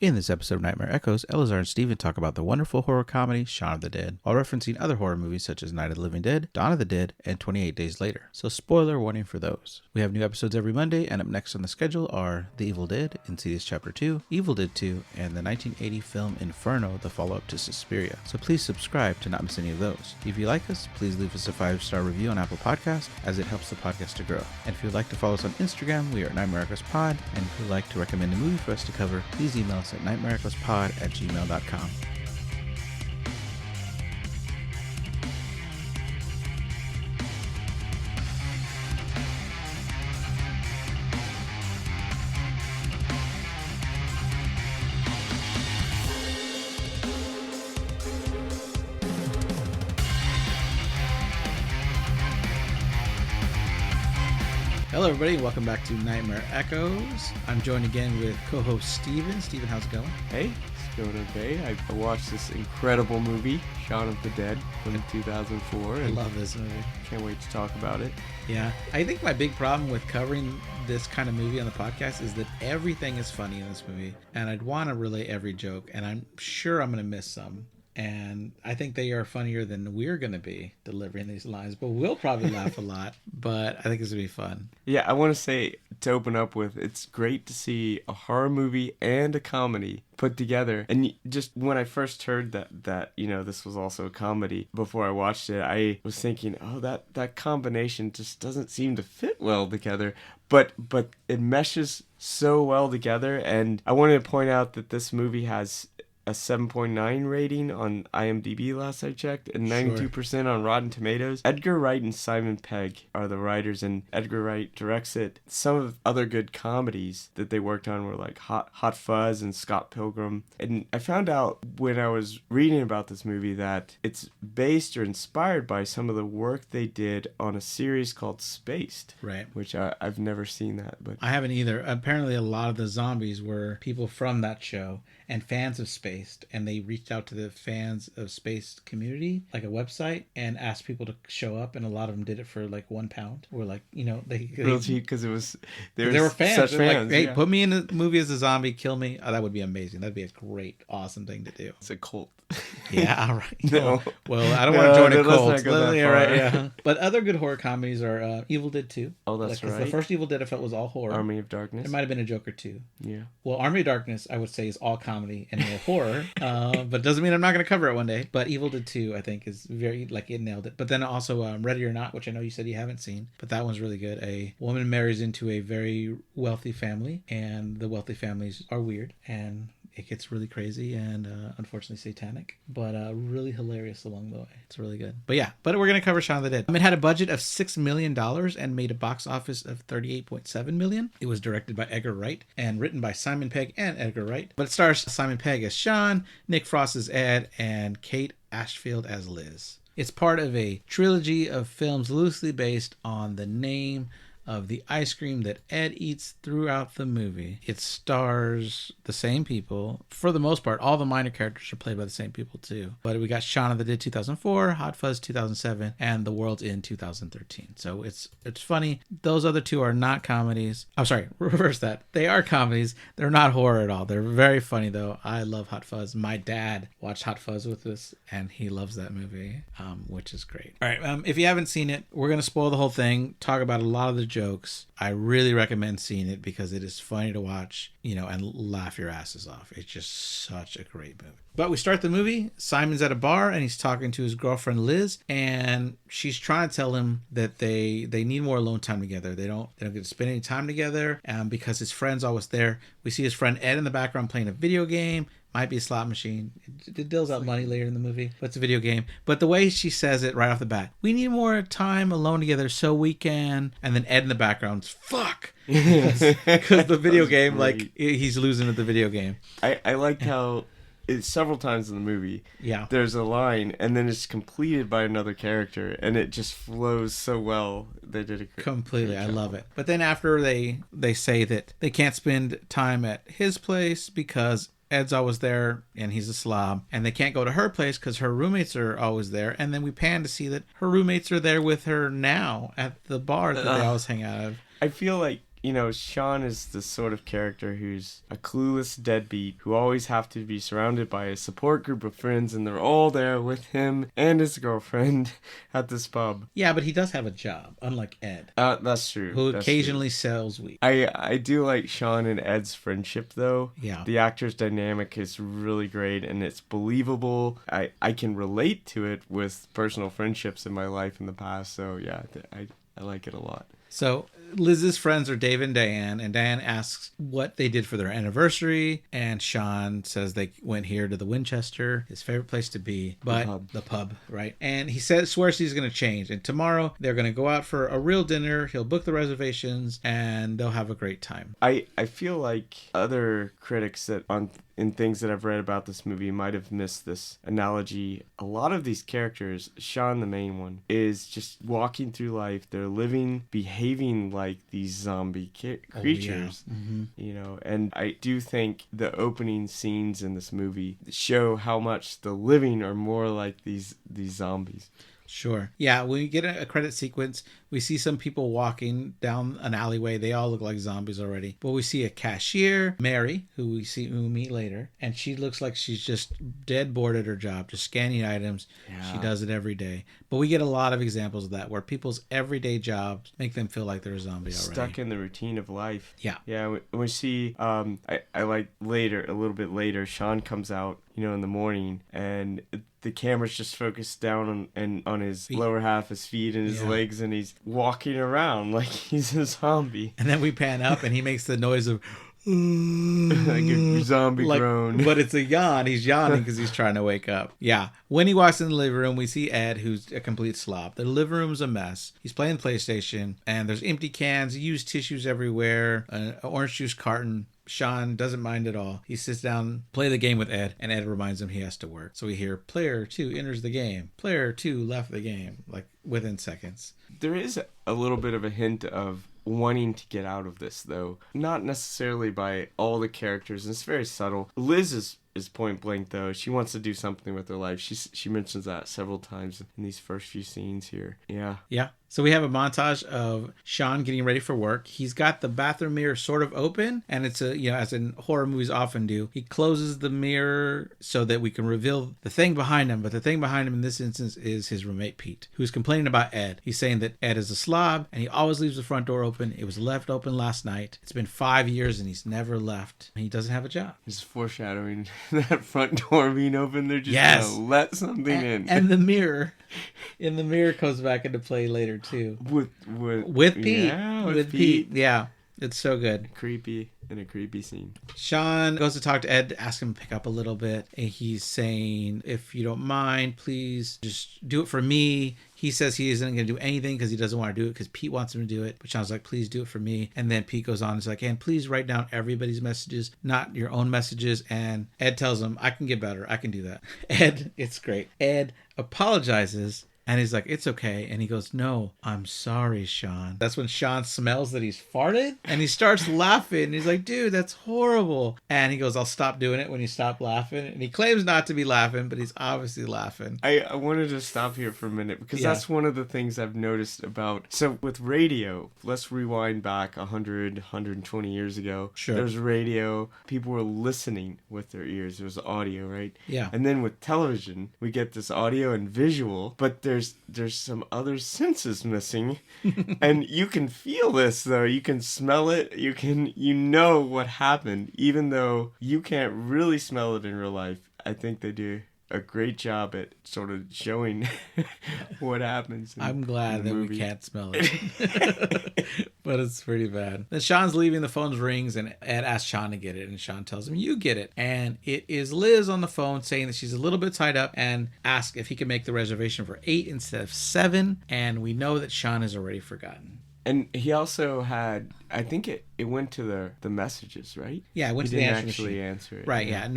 In this episode of Nightmare Echoes, Eleazar and Steven talk about the wonderful horror comedy Shaun of the Dead, while referencing other horror movies such as Night of the Living Dead, Dawn of the Dead, and 28 Days Later. So spoiler warning for those. We have new episodes every Monday, and up next on the schedule are The Evil Dead, Insidious Chapter 2, Evil Dead 2, and the 1980 film Inferno, the follow-up to Suspiria. So please subscribe to not miss any of those. If you like us, please leave us a 5-star review on Apple Podcasts, as it helps the podcast to grow. And if you'd like to follow us on Instagram, we are at Nightmare Echoes Pod, and if you'd like to recommend a movie for us to cover, please email us at nightmareechoespod@gmail.com. Hello, everybody. Welcome back to Nightmare Echoes. I'm joined again with co-host Steven. Steven, how's it going? Hey, it's going okay. I watched this incredible movie, Shaun of the Dead, from 2004. I love this movie. Can't wait to talk about it. Yeah. I think my big problem with covering this kind of movie on the podcast is that everything is funny in this movie, and I'd want to relay every joke, and I'm sure I'm going to miss some. And I think they are funnier than we're going to be delivering these lines. But we'll probably laugh a lot. But I think it's going to be fun. Yeah, I want to say, to open up with, it's great to see a horror movie and a comedy put together. And just when I first heard that this was also a comedy, before I watched it, I was thinking, oh, that combination just doesn't seem to fit well together. But it meshes so well together. And I wanted to point out that this movie has a 7.9 rating on IMDb last I checked, and 92% on Rotten Tomatoes. Edgar Wright and Simon Pegg are the writers, and Edgar Wright directs it. Some of other good comedies that they worked on were like Hot Fuzz and Scott Pilgrim. And I found out when I was reading about this movie that it's based or inspired by some of the work they did on a series called Spaced. Right. Which I've never seen that. But I haven't either. Apparently a lot of the zombies were people from that show and fans of Spaced, and they reached out to the fans of Spaced community, like a website, and asked people to show up, and a lot of them did it for like £1. Or like, they real cheap, because they were fans. Such fans. Like, hey, yeah. Put me in a movie as a zombie, kill me. Oh, that would be amazing. That'd be a great, awesome thing to do. It's a cult. Yeah, all right. No. Well, I don't want to join a cult. Let's not go that far. Right, yeah. But other good horror comedies are Evil Dead 2. Oh, that's right. The first Evil Dead I felt was all horror. Army of Darkness. There might have been a Joker 2. Yeah. Well, Army of Darkness, I would say, is all comedy and no horror. But it doesn't mean I'm not going to cover it one day. But Evil Dead 2, I think, is very, it nailed it. But then also Ready or Not, which I know you said you haven't seen. But that one's really good. A woman marries into a very wealthy family, and the wealthy families are weird, and it gets really crazy and unfortunately satanic, but really hilarious along the way. It's really good. But we're going to cover Shaun of the Dead. It had a budget of $6 million and made a box office of $38.7 million. It was directed by Edgar Wright and written by Simon Pegg and Edgar Wright. But it stars Simon Pegg as Shaun, Nick Frost as Ed, and Kate Ashfield as Liz. It's part of a trilogy of films loosely based on the name of the ice cream that Ed eats throughout the movie. It stars the same people. For the most part, all the minor characters are played by the same people too. But we got Shaun of the Dead 2004, Hot Fuzz 2007, and The World's End 2013. So it's funny. Those other two are not comedies. I'm sorry, reverse that. They are comedies. They're not horror at all. They're very funny though. I love Hot Fuzz. My dad watched Hot Fuzz with us, and he loves that movie, which is great. All right, if you haven't seen it, we're going to spoil the whole thing, talk about a lot of the jokes. I really recommend seeing it because it is funny to watch, and laugh your asses off. It's just such a great movie. But we start the movie. Simon's at a bar and he's talking to his girlfriend Liz, and she's trying to tell him that they need more alone time together. They don't get to spend any time together because his friend's always there. We see his friend Ed in the background playing a video game. Might be a slot machine. It deals out money later in the movie, but it's a video game. But the way she says it right off the bat, we need more time alone together so we can... And then Ed in the background, fuck! Because the video game, he's losing at the video game. I like how... several times in the movie, there's a line, and then it's completed by another character, and it just flows so well. They did it completely. I love it. But then after they say that they can't spend time at his place because Ed's always there and he's a slob, and they can't go to her place because her roommates are always there, and then we pan to see that her roommates are there with her now at the bar that they always hang out of. I feel like you know, Shaun is the sort of character who's a clueless deadbeat who always have to be surrounded by a support group of friends, and they're all there with him and his girlfriend at this pub. Yeah, but he does have a job, unlike Ed, That's true. who That's occasionally true. sells weed. I do like Shaun and Ed's friendship though. Yeah. The actor's dynamic is really great and it's believable. I can relate to it with personal friendships in my life in the past. So yeah, I like it a lot. So Liz's friends are Dave and Diane asks what they did for their anniversary, and Shaun says they went here to the Winchester, his favorite place to be, but the pub, right? And he swears he's going to change, and tomorrow they're going to go out for a real dinner. He'll book the reservations, and they'll have a great time. I feel like other critics in things that I've read about this movie might have missed this analogy. A lot of these characters, Shaun the main one, is just walking through life. They're living, behaving like these zombie creatures, you know, and I do think the opening scenes in this movie show how much the living are more like these zombies. Sure. Yeah, when we get a credit sequence, we see some people walking down an alleyway. They all look like zombies already. But we see a cashier, Mary, who we meet later, and she looks like she's just dead bored at her job, just scanning items. Yeah. She does it every day. But we get a lot of examples of that, where people's everyday jobs make them feel like they're a zombie already. Stuck in the routine of life. Yeah. Yeah, we see, I like later, a little bit later, Shaun comes out, you know, in the morning, and the camera's just focused down on his feet. Lower half, his feet and his legs, and he's walking around like he's a zombie. And then we pan up, and he makes the noise of like a zombie groan. But it's a yawn. He's yawning because he's trying to wake up. Yeah. When he walks in the living room, we see Ed, who's a complete slob. The living room's a mess. He's playing PlayStation, and there's empty cans, used tissues everywhere, an orange juice carton. Shaun doesn't mind at all. He sits down, play the game with Ed, and Ed reminds him he has to work. So we hear, player 2 enters the game. Player 2 left the game, like within seconds. There is a little bit of a hint of wanting to get out of this, though. Not necessarily by all the characters. It's very subtle. Liz is point blank, though. She wants to do something with her life. She mentions that several times in these first few scenes here. Yeah. So we have a montage of Shaun getting ready for work. He's got the bathroom mirror sort of open, and it's as in horror movies often do. He closes the mirror so that we can reveal the thing behind him. But the thing behind him in this instance is his roommate, Pete, who's complaining about Ed. He's saying that Ed is a slob, and he always leaves the front door open. It was left open last night. It's been 5 years, and he's never left. He doesn't have a job. He's foreshadowing that front door being open. They're just gonna let something in. And the mirror comes back into play later too. With Pete. Yeah, with Pete. Yeah. It's so good. Creepy scene. Shaun goes to talk to Ed, ask him to pick up a little bit. And he's saying, if you don't mind, please just do it for me. He says he isn't going to do anything because he doesn't want to do it because Pete wants him to do it. But Shaun's like, please do it for me. And then Pete goes on and is like, and please write down everybody's messages, not your own messages. And Ed tells him, I can get better. I can do that. Ed, it's great. Ed apologizes. And he's like, it's okay. And he goes, no, I'm sorry, Shaun. That's when Shaun smells that he's farted. And he starts laughing. And he's like, dude, that's horrible. And he goes, I'll stop doing it when you stop laughing. And he claims not to be laughing, but he's obviously laughing. I wanted to stop here for a minute because that's one of the things I've noticed about. So with radio, let's rewind back 100, 120 years ago. Sure. There's radio. People were listening with their ears. There was audio, right? Yeah. And then with television, we get this audio and visual, but there's some other senses missing. And you can feel this, though. You can smell it. You know what happened, even though you can't really smell it in real life. I think they do a great job at sort of showing what happens. I'm glad that we can't smell it. But it's pretty bad. Then Shaun's leaving, the phone rings, and Ed asks Shaun to get it, and Shaun tells him, you get it. And it is Liz on the phone saying that she's a little bit tied up and asks if he can make the reservation for 8 instead of 7. And we know that Shaun has already forgotten. And he also had, I think it went to the messages, right? Yeah, it went to the answer machine. He didn't actually answer it. Right, yeah.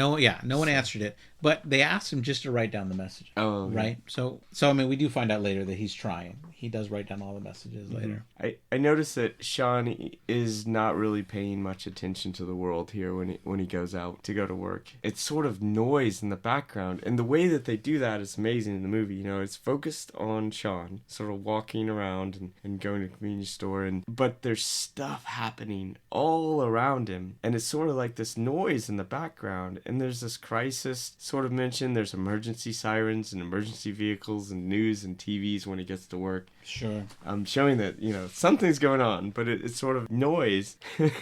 No one answered it. But they asked him just to write down the message. Oh, okay. Right? So I mean, we do find out later that he's trying. He does write down all the messages later. I noticed that Shaun is not really paying much attention to the world here when he goes out to go to work. It's sort of noise in the background. And the way that they do that is amazing in the movie. You know, it's focused on Shaun, sort of walking around and going to the convenience store. But there's stuff stuff happening all around him. And it's sort of like this noise in the background. And there's this crisis sort of mentioned. There's emergency sirens and emergency vehicles and news and TVs when he gets to work. Sure. Showing that, something's going on, but it's sort of noise.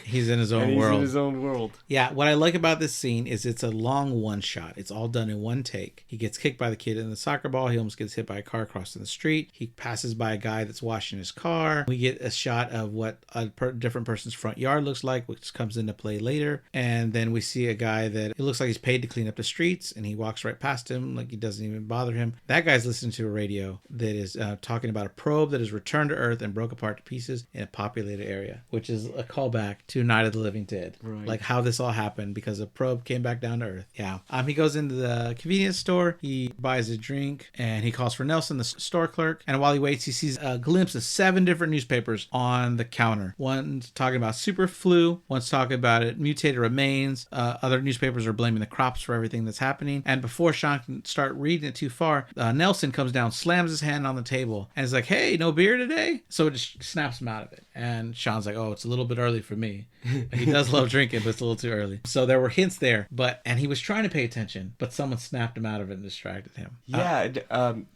He's in his own and world. He's in his own world. Yeah, what I like about this scene is it's a long one shot. It's all done in one take. He gets kicked by the kid in the soccer ball. He almost gets hit by a car crossing the street. He passes by a guy that's washing his car. We get a shot of what a different person's front yard looks like, which comes into play later. And then we see a guy that it looks like he's paid to clean up the streets, and he walks right past him like he doesn't even bother him. That guy's listening to a radio that is talking about a probe that is returned to Earth and broke apart to pieces in a populated area, which is a callback to Night of the Living Dead. Right. Like how this all happened because a probe came back down to Earth. Yeah. He goes into the convenience store. He buys a drink and he calls for Nelson, the store clerk. And while he waits, he sees a glimpse of 7 different newspapers on the counter. One's talking about super flu. One's talking about it, mutated remains. Other newspapers are blaming the crops for everything that's happening. And before Shaun can start reading it too far, Nelson comes down, slams his hand on the table, and is like, "Hey, no beer today?" So it just snaps him out of it. And Shaun's like, "Oh, it's a little bit early for me." He does love drinking, but it's a little too early. So there were hints there, and he was trying to pay attention, but someone snapped him out of it and distracted him. Yeah,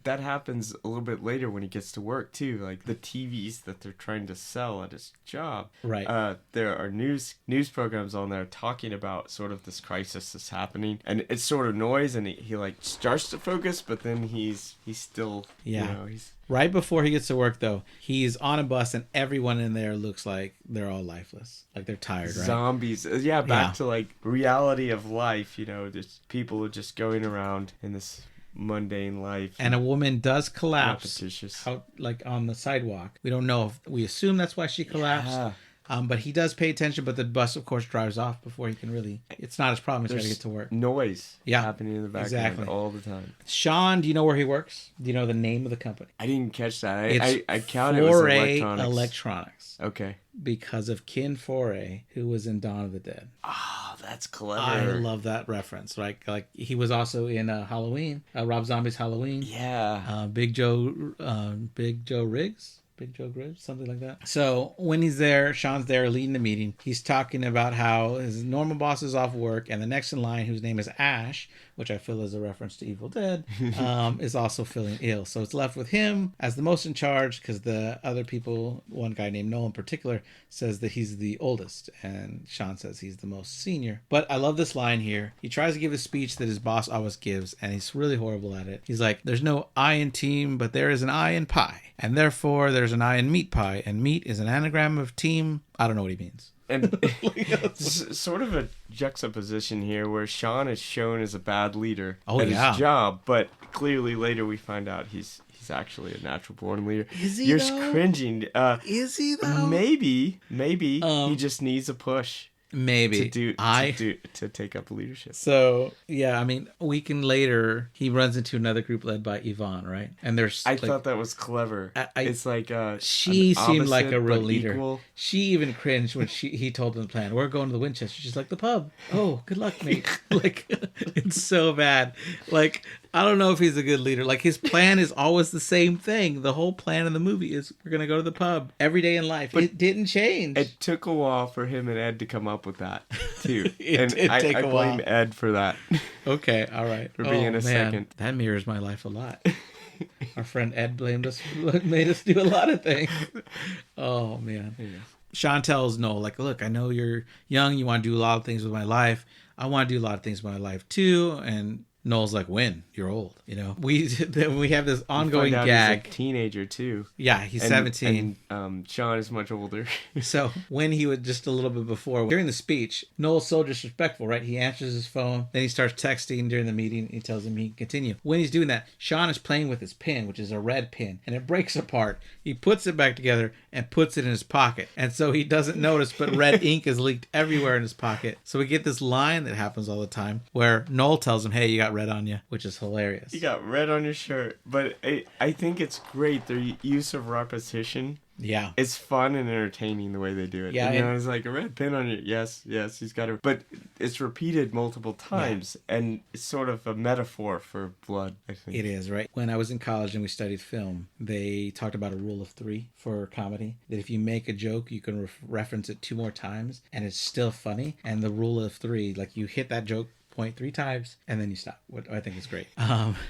that happens a little bit later when he gets to work too. Like the TVs that they're trying to sell at his job. Right. There are news programs on there talking about sort of this crisis that's happening, and it's sort of noise, and he like starts to focus, but then he's still he's. Right before he gets to work, though, he's on a bus and everyone in there looks like they're all lifeless. Like they're tired, right? Zombies. Yeah, back to like reality of life, just people just going around in this mundane life. And a woman does collapse repetitious. out like on the sidewalk. We don't know if we assume that's why she collapsed. Yeah. But he does pay attention, but the bus, of course, drives off before he can really... It's not his problem. He's got to get to work. Noise happening in the background all the time. Shaun, do you know where he works? Do you know the name of the company? I didn't catch that. I counted it was Electronics. Okay. Because of Ken Foray, who was in Dawn of the Dead. Oh, that's clever. I love that reference. Like he was also in Halloween, Rob Zombie's Halloween. Yeah. Big Joe Riggs. Big Joe Griggs, something like that. So when he's there, Shaun's there leading the meeting. He's talking about how his normal boss is off work, and the next in line, whose name is Ash, which I feel is a reference to Evil Dead, is also feeling ill. So it's left with him as the most in charge because the other people, one guy named Noel in particular, says that he's the oldest, and Shaun says he's the most senior. But I love this line here. He tries to give a speech that his boss always gives, and he's really horrible at it. He's like, "There's no I in team, but there is an I in pie. And therefore, there's an I in meat pie, and meat is an anagram of team." I don't know what he means. And sort of a juxtaposition here where Shaun is shown as a bad leader at his job, but clearly later we find out he's actually a natural born leader. Is he? You're though? Cringing. Is he though? Maybe he just needs a push. Maybe to take up leadership. So yeah, I mean, a week later, he runs into another group led by Yvonne, right? And there's I thought that was clever. It's like she seemed like a real leader. Equal. She even cringed when he told them the plan. We're going to the Winchester. She's like, "The pub. Oh, good luck, mate." Like it's so bad. Like I don't know if he's a good leader. Like his plan is always the same thing. The whole plan in the movie is we're gonna go to the pub every day in life. But it didn't change. It took a while for him and Ed to come up with that too. I blame Ed for that. Okay, all right. For being a second. That mirrors my life a lot. Our friend Ed made us do a lot of things. Oh man. Yeah. Shaun tells Noel, like, "Look, I know you're young. You want to do a lot of things with my life. I want to do a lot of things with my life too." And Noel's like, "When? You're old." We have this ongoing gag. He's a teenager too. Yeah, he's 17. And Shaun is much older. So when he was just a little bit before, during the speech, Noel's so disrespectful, right? He answers his phone, then he starts texting during the meeting. He tells him he can continue. When he's doing that, Shaun is playing with his pen, which is a red pen, and it breaks apart. He puts it back together and puts it in his pocket. And so he doesn't notice, but red ink is leaked everywhere in his pocket. So we get this line that happens all the time where Noel tells him, "Hey, you got red on you, which is hilarious. You got red on your shirt. But I think it's great. Their use of repetition. Yeah. It's fun and entertaining the way they do it. Yeah, and, it's like a red pin on your... Yes, he's got it. But it's repeated multiple times, and it's sort of a metaphor for blood, I think. It is, right? When I was in college and we studied film, they talked about a rule of 3 for comedy. That if you make a joke, you can reference it 2 more times, and it's still funny. And the rule of 3, like you hit that joke point 3 times and then you stop. What I think is great.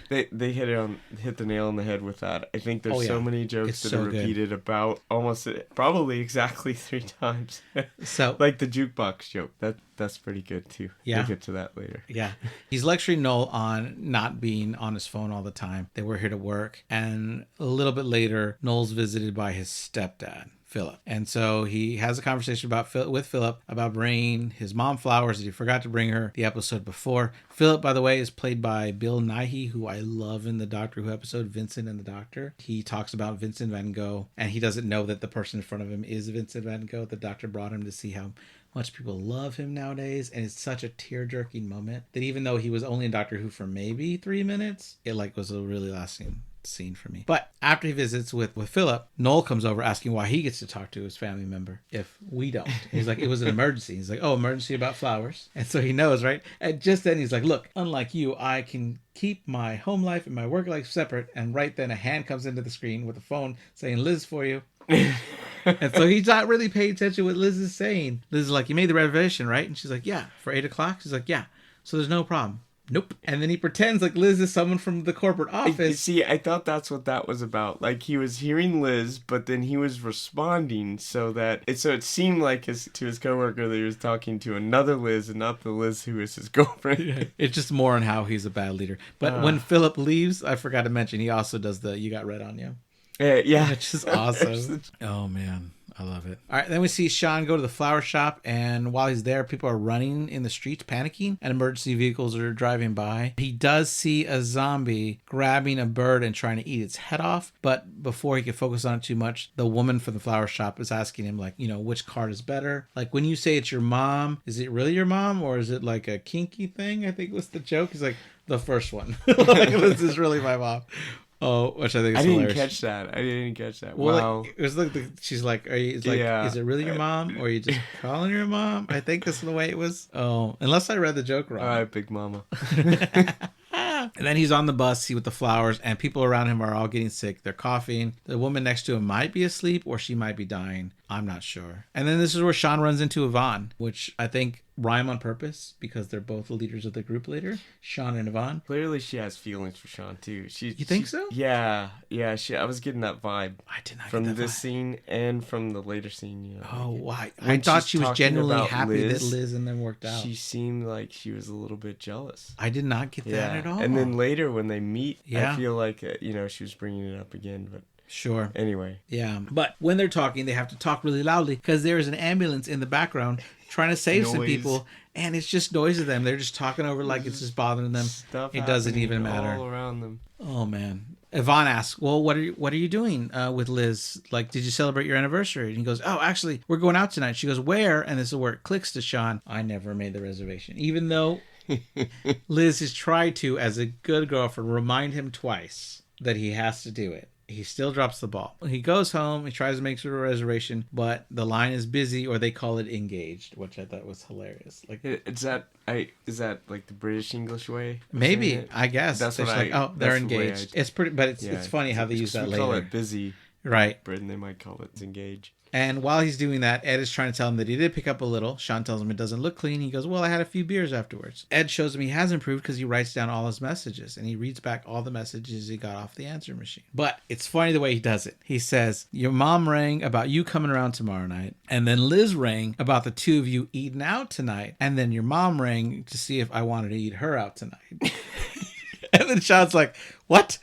They hit the nail on the head with that. I think there's so many jokes that are repeated about almost probably exactly 3 times. So like the jukebox joke. That's pretty good too. Yeah. We'll get to that later. Yeah. He's lecturing Noel on not being on his phone all the time. They were here to work. And a little bit later, Noel's visited by his stepdad, Philip. And so he has a conversation with Philip about bringing his mom flowers that he forgot to bring her the episode before. Philip, by the way, is played by Bill Nighy, who I love in the Doctor Who episode, Vincent and the Doctor. He talks about Vincent van Gogh, and he doesn't know that the person in front of him is Vincent van Gogh. The doctor brought him to see how much people love him nowadays, and it's such a tear-jerking moment that even though he was only in Doctor Who for maybe 3 minutes, it was a really lasting scene for me. But after he visits with Philip, Noel comes over asking why he gets to talk to his family member if we don't. He's like, it was an emergency. He's like, oh, emergency about flowers. And so he knows, right? And just then he's like, look, unlike you, I can keep my home life and my work life separate. And right then a hand comes into the screen with a phone saying, Liz for you. And so he's not really paying attention to what Liz is saying. Liz is like, you made the reservation, right? And she's like, yeah, for 8 o'clock. She's like, yeah. So there's no problem. Nope. And then he pretends like Liz is someone from the corporate office. See, I thought that's what that was about. Like, he was hearing Liz, but then he was responding so it seemed like to his coworker that he was talking to another Liz and not the Liz who is his girlfriend. Yeah. It's just more on how he's a bad leader. But when Philip leaves, I forgot to mention, he also does the You Got Red on You. Yeah. Which is awesome. Oh, man. I love it. All right, then we see Shaun go to the flower shop, and while he's there, people are running in the streets, panicking, and emergency vehicles are driving by. He does see a zombie grabbing a bird and trying to eat its head off, but before he could focus on it too much, the woman from the flower shop is asking him, like, which card is better? Like, when you say it's your mom, is it really your mom, or is it like a kinky thing? I think was the joke. He's like, the first one. Like, this is really my mom. Oh, which I think is hilarious. I didn't catch that. Well, wow. Like, it was like she's like, is it really your mom, or are you just calling her mom? I think this is the way it was. Oh, unless I read the joke wrong. All right, Big Mama. And then he's on the bus, with the flowers, and people around him are all getting sick. They're coughing. The woman next to him might be asleep, or she might be dying. I'm not sure. And then this is where Shaun runs into Yvonne, which I think rhyme on purpose because they're both the leaders of the group later, Shaun and Yvonne. Clearly she has feelings for Shaun too. You think so? Yeah. I was getting that vibe. I did not from get that this vibe. scene and from the later scene. Oh, why? I thought she was genuinely happy that Liz and them worked out. She seemed like she was a little bit jealous. I did not get that at all. And then later when they meet, Yeah. I feel like she was bringing it up again, but. Sure. Anyway. Yeah. But when they're talking, they have to talk really loudly because there is an ambulance in the background trying to save some people, and it's just noise of them. They're just talking over like it's just bothering them. It doesn't even matter. All around them. Oh man. Yvonne asks, well, what are you doing with Liz? Like, did you celebrate your anniversary? And he goes, oh, actually, we're going out tonight. She goes, where? And this is where it clicks to Shaun. I never made the reservation. Even though Liz has tried to, as a good girlfriend, remind him twice that he has to do it. He still drops the ball. He goes home. He tries to make sure a reservation, but the line is busy, or they call it engaged, which I thought was hilarious. Like, is that like the British English way? Maybe, I guess. That's what like, oh, they're engaged. It's pretty, but it's funny how they use that later. We call it busy, right? Britain, they might call it engaged. And while he's doing that, Ed is trying to tell him that he did pick up a little. Shaun tells him it doesn't look clean. He goes, well, I had a few beers afterwards. Ed shows him he has improved because he writes down all his messages. And he reads back all the messages he got off the answer machine. But it's funny the way he does it. He says, your mom rang about you coming around tomorrow night. And then Liz rang about the two of you eating out tonight. And then your mom rang to see if I wanted to eat her out tonight. And then Sean's like, what?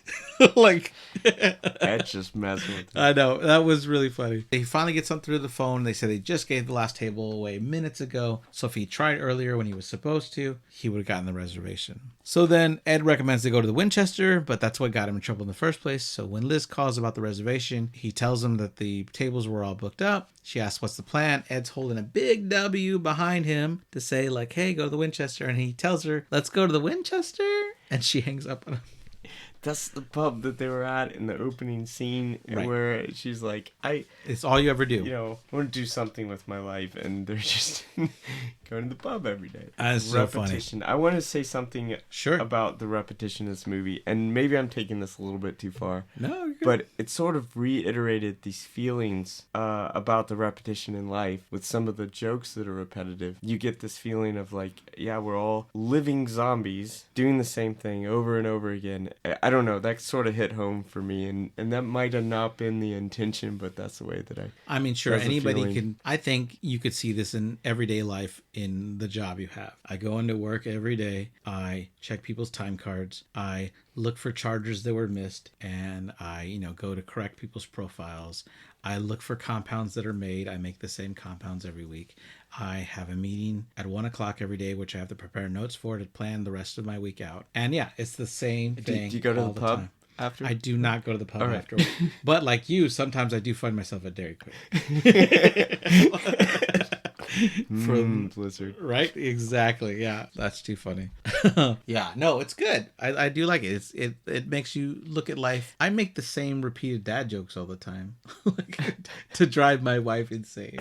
Like, That's just messing with me. I know. That was really funny. They finally get something through the phone. They say they just gave the last table away minutes ago. So if he tried earlier when he was supposed to, he would have gotten the reservation. So then Ed recommends they go to the Winchester, but that's what got him in trouble in the first place. So when Liz calls about the reservation, he tells them that the tables were all booked up. She asks, what's the plan? Ed's holding a big W behind him to say, like, hey, go to the Winchester. And he tells her, let's go to the Winchester. And she hangs up on him. That's the pub that they were at in the opening scene, Right. where she's like, It's all you ever do. I want to do something with my life, and they're just going to the pub every day. That's so funny. Repetition. I want to say something Sure. about the repetition of this movie, and maybe I'm taking this a little bit too far. No, you're good. But it sort of reiterated these feelings about the repetition in life with some of the jokes that are repetitive. You get this feeling of like, yeah, we're all living zombies doing the same thing over and over again. I don't know. That sort of hit home for me, and that might have not been the intention, but that's the way that I mean, sure, that's a anybody feeling. can. I think you could see this in everyday life in the job you have. I go into work every day. I check people's time cards. I look for chargers that were missed, and I, go to correct people's profiles. I look for compounds that are made. I make the same compounds every week. I have a meeting at 1:00 every day, which I have to prepare notes for to plan the rest of my week out. And yeah, it's the same thing. Do you go to all the pub time. after? I do not go to the pub All right. after. But like you, sometimes I do find myself at Dairy Queen. Blizzard. Right? Exactly. Yeah. That's too funny. Yeah. No, it's good. I do like it. It makes you look at life. I make the same repeated dad jokes all the time like, to drive my wife insane.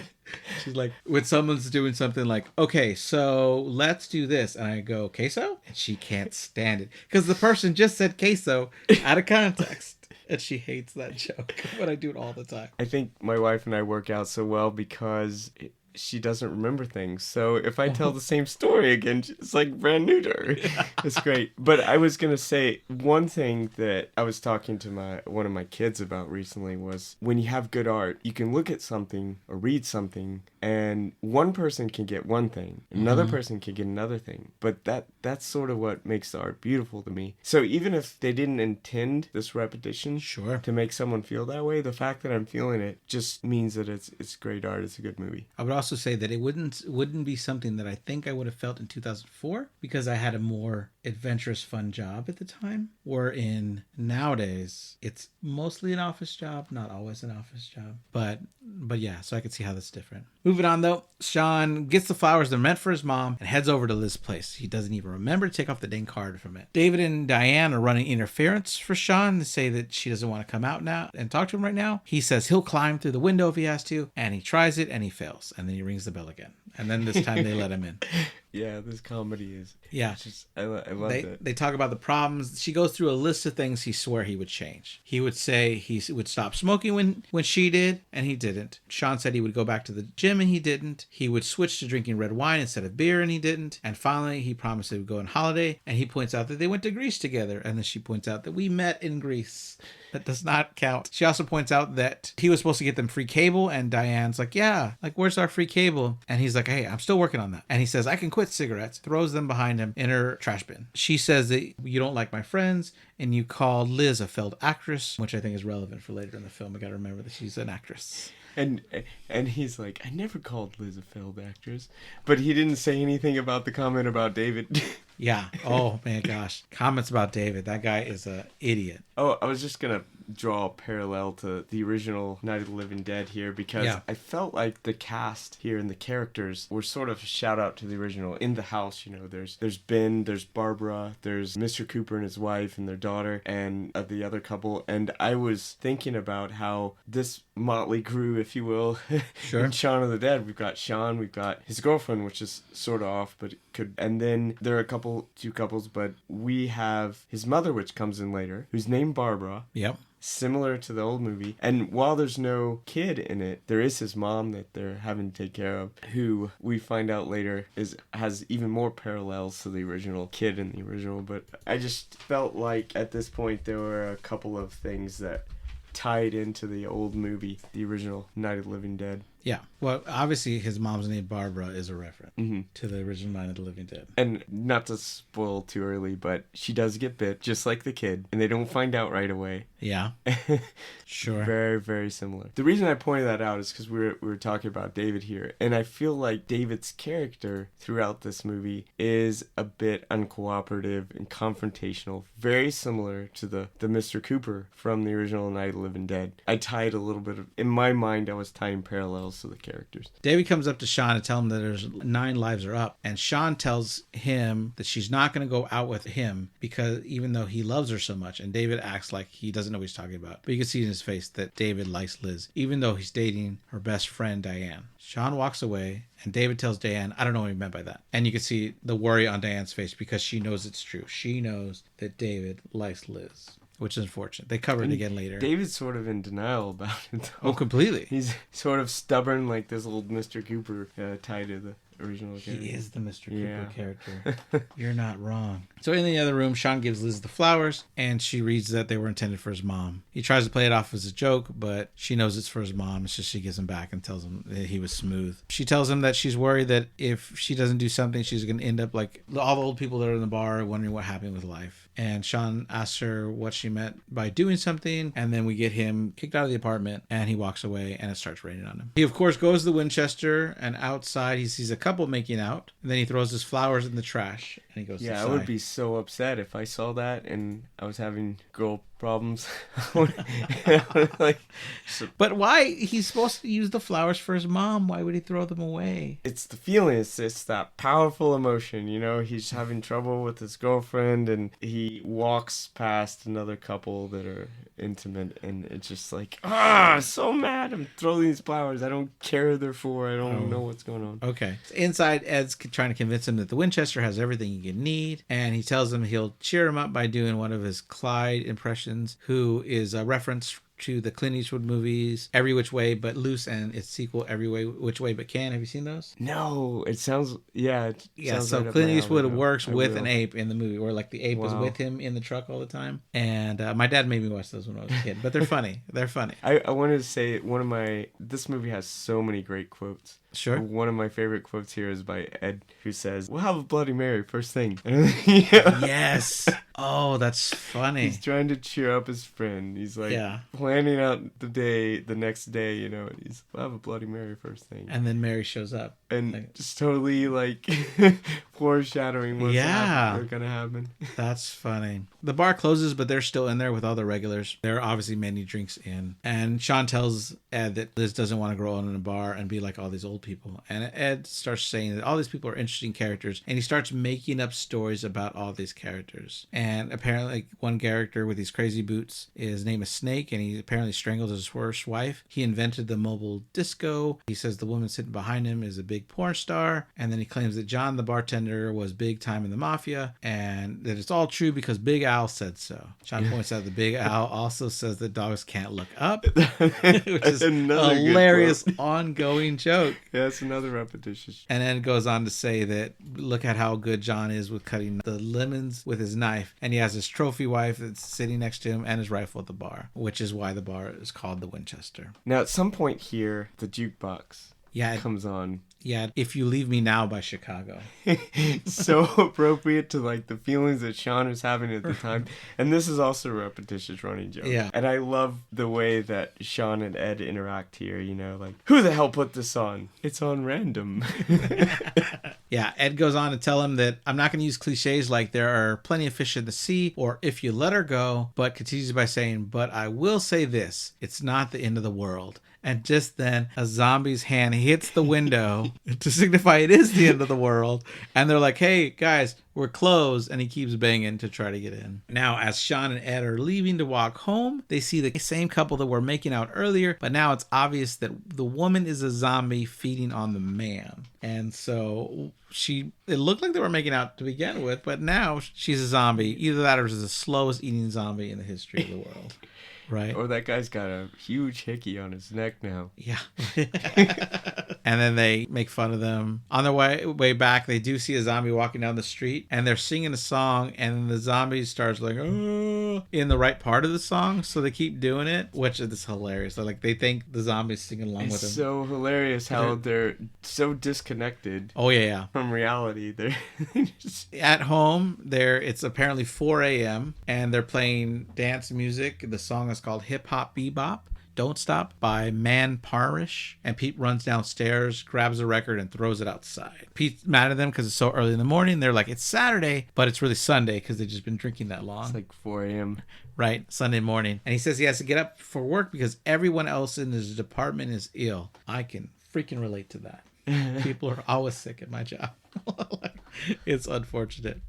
She's like, when someone's doing something like, okay, so let's do this. And I go, queso? And she can't stand it. Because the person just said queso out of context. And she hates that joke. But I do it all the time. I think my wife and I work out so well because she doesn't remember things. So if I tell the same story again, it's like brand new to her. It's great. But I was going to say one thing that I was talking to one of my kids about recently was when you have good art, you can look at something or read something and one person can get one thing, another person can get another thing. But that's sort of what makes the art beautiful to me. So even if they didn't intend this repetition Sure. to make someone feel that way, the fact that I'm feeling it just means that it's great art. It's a good movie. I would also say that it wouldn't be something that I think I would have felt in 2004 because I had a more adventurous, fun job at the time. Where in nowadays, it's mostly an office job, not always an office job. But yeah, so I could see how that's different. Moving on though, Shaun gets the flowers that are meant for his mom and heads over to Liz's place. He doesn't even remember to take off the dang card from it. David and Diane are running interference for Shaun to say that she doesn't want to come out now and talk to him right now. He says he'll climb through the window if he has to, and he tries it and he fails. And then he rings the bell again. And then this time they let him in. Yeah, this comedy is. Yeah. It's just, I love it. They talk about the problems. She goes through a list of things he swore he would change. He would say he would stop smoking when she did, and he didn't. Shaun said he would go back to the gym, and he didn't. He would switch to drinking red wine instead of beer, and he didn't. And finally, he promised they would go on holiday, and he points out that they went to Greece together. And then she points out that we met in Greece. That does not count. She also points out that he was supposed to get them free cable, and Diane's like, yeah, like, where's our free cable? And he's like, hey, I'm still working on that. And he says, I can quit cigarettes, throws them behind him in her trash bin. She says that you don't like my friends, and you called Liz a failed actress, which I think is relevant for later in the film. I gotta remember that she's an actress. And he's like, I never called Liz a failed actress. But he didn't say anything about the comment about David. Yeah. Oh, man, gosh. Comments about David. That guy is an idiot. Oh, I was just going to draw a parallel to the original Night of the Living Dead here because I felt like the cast here and the characters were sort of a shout out to the original. In the house, there's Ben, there's Barbara, there's Mr. Cooper and his wife and their daughter and the other couple. And I was thinking about how this motley crew, if you will, Sure. in Shaun of the Dead, we've got Shaun, we've got his girlfriend, which is sort of off, but it could, and then there are two couples, but we have his mother, which comes in later, who's named Barbara. Yep. Similar to the old movie. And while there's no kid in it, there is his mom that they're having to take care of, who we find out later has even more parallels to the original kid in the original. But I just felt like at this point there were a couple of things that tied into the old movie, the original Night of the Living Dead. Yeah. Well, obviously his mom's name Barbara is a reference to the original Night of the Living Dead. And not to spoil too early, but she does get bit, just like the kid, and they don't find out right away. Yeah. Sure. Very, very similar. The reason I pointed that out is because we were talking about David here, and I feel like David's character throughout this movie is a bit uncooperative and confrontational, very similar to the Mr. Cooper from the original Night of the Living Dead. I tied a little bit of, in my mind, I was tying parallels to the characters. David comes up to Shaun to tell him that there's 9 lives are up, and Shaun tells him that she's not going to go out with him because even though he loves her so much, and David acts like he doesn't know what he's talking about, but you can see in his face that David likes Liz, even though he's dating her best friend Diane. Shaun walks away, and David tells Diane, I don't know what he meant by that. And you can see the worry on Diane's face because she knows it's true. She knows that David likes Liz, which is unfortunate. They cover it again later. David's sort of in denial about it, though. Oh, completely. He's sort of stubborn, like this old Mr. Cooper tied to the original character. He is the Mr. Cooper character. You're not wrong. So in the other room, Shaun gives Liz the flowers, and she reads that they were intended for his mom. He tries to play it off as a joke, but she knows it's for his mom. It's just she gives him back and tells him that he was smooth. She tells him that she's worried that if she doesn't do something, she's going to end up like all the old people that are in the bar wondering what happened with life. And Shaun asks her what she meant by doing something, and then we get him kicked out of the apartment, and he walks away, and it starts raining on him. He, of course, goes to the Winchester, and outside he sees a couple making out, and then he throws his flowers in the trash, and he goes Yeah, inside. I would be so upset if I saw that and I was having girl problems. But why? He's supposed to use the flowers for his mom. Why would he throw them away? It's the feeling. It's that powerful emotion. You know, he's having trouble with his girlfriend, and he walks past another couple that are intimate, and it's just like, so mad. I'm throwing these flowers. I don't care who they're for. I don't know what's going on. Okay. So inside, Ed's trying to convince him that the Winchester has everything he can need, and he tells him he'll cheer him up by doing one of his Clyde impressions, who is a reference to the Clint Eastwood movies Every Which Way But Loose and its sequel Every Which Way But Can. Have you seen those? No, it sounds sounds so right Clint up my Eastwood alley. works I with will. an ape in the movie, or like the ape is with him in the truck all the time. And my dad made me watch those when I was a kid, but they're funny. They're funny. I wanted to say this movie has so many great quotes. Sure. One of my favorite quotes here is by Ed, who says, "We'll have a Bloody Mary first thing." Yes. Oh, that's funny. He's trying to cheer up his friend. He's like planning out the next day, and he's, "We'll have a Bloody Mary first thing." And then Mary shows up. And just totally foreshadowing what's gonna happen. That's funny. The bar closes, but they're still in there with all the regulars. There are obviously many drinks in. And Shaun tells Ed that Liz doesn't want to grow old in a bar and be like all these old people. And Ed starts saying that all these people are interesting characters, and he starts making up stories about all these characters. And apparently one character with these crazy boots, his name is Snake, and he apparently strangled his first wife. He invented the mobile disco. He says the woman sitting behind him is a big porn star. And then he claims that John, the bartender, was big time in the mafia, and that it's all true because Big Al said so. Shaun points out that Big Al also says that dogs can't look up, which is a hilarious ongoing joke. Yeah, it's another repetition. And then goes on to say that look at how good John is with cutting the lemons with his knife, and he has his trophy wife that's sitting next to him and his rifle at the bar, which is why the bar is called the Winchester. Now, at some point here, the jukebox comes on. Yeah, If You Leave Me Now by Chicago. So appropriate to the feelings that Shaun was having at the time. And this is also a repetitious running joke. Yeah. And I love the way that Shaun and Ed interact here, who the hell put this on? It's on random. Yeah, Ed goes on to tell him that I'm not going to use cliches like there are plenty of fish in the sea or if you let her go, but continues by saying, but I will say this, it's not the end of the world. And just then, a zombie's hand hits the window to signify it is the end of the world. And they're like, hey, guys, we're closed. And he keeps banging to try to get in. Now, as Shaun and Ed are leaving to walk home, they see the same couple that were making out earlier. But now it's obvious that the woman is a zombie feeding on the man. And so it looked like they were making out to begin with, but now she's a zombie. Either that or she's the slowest eating zombie in the history of the world. Right. Or that guy's got a huge hickey on his neck now. Yeah. And then they make fun of them. On their way back, they do see a zombie walking down the street, and they're singing a song, and the zombie starts like, oh, in the right part of the song, so they keep doing it, which is hilarious. So, like, they think the zombie's singing along with them. It's so hilarious how they're so disconnected. Oh yeah. From reality. They're just... At home, it's apparently 4 a.m. and they're playing dance music. The song is called Hip Hop Bebop. Don't Stop by Man Parrish. And Pete runs downstairs, grabs a record, and throws it outside. Pete's mad at them because it's so early in the morning. They're like, it's Saturday, but it's really Sunday because they've just been drinking that long. It's like 4 a.m. Right, Sunday morning. And he says he has to get up for work because everyone else in his department is ill. I can freaking relate to that. People are always sick at my job. It's unfortunate.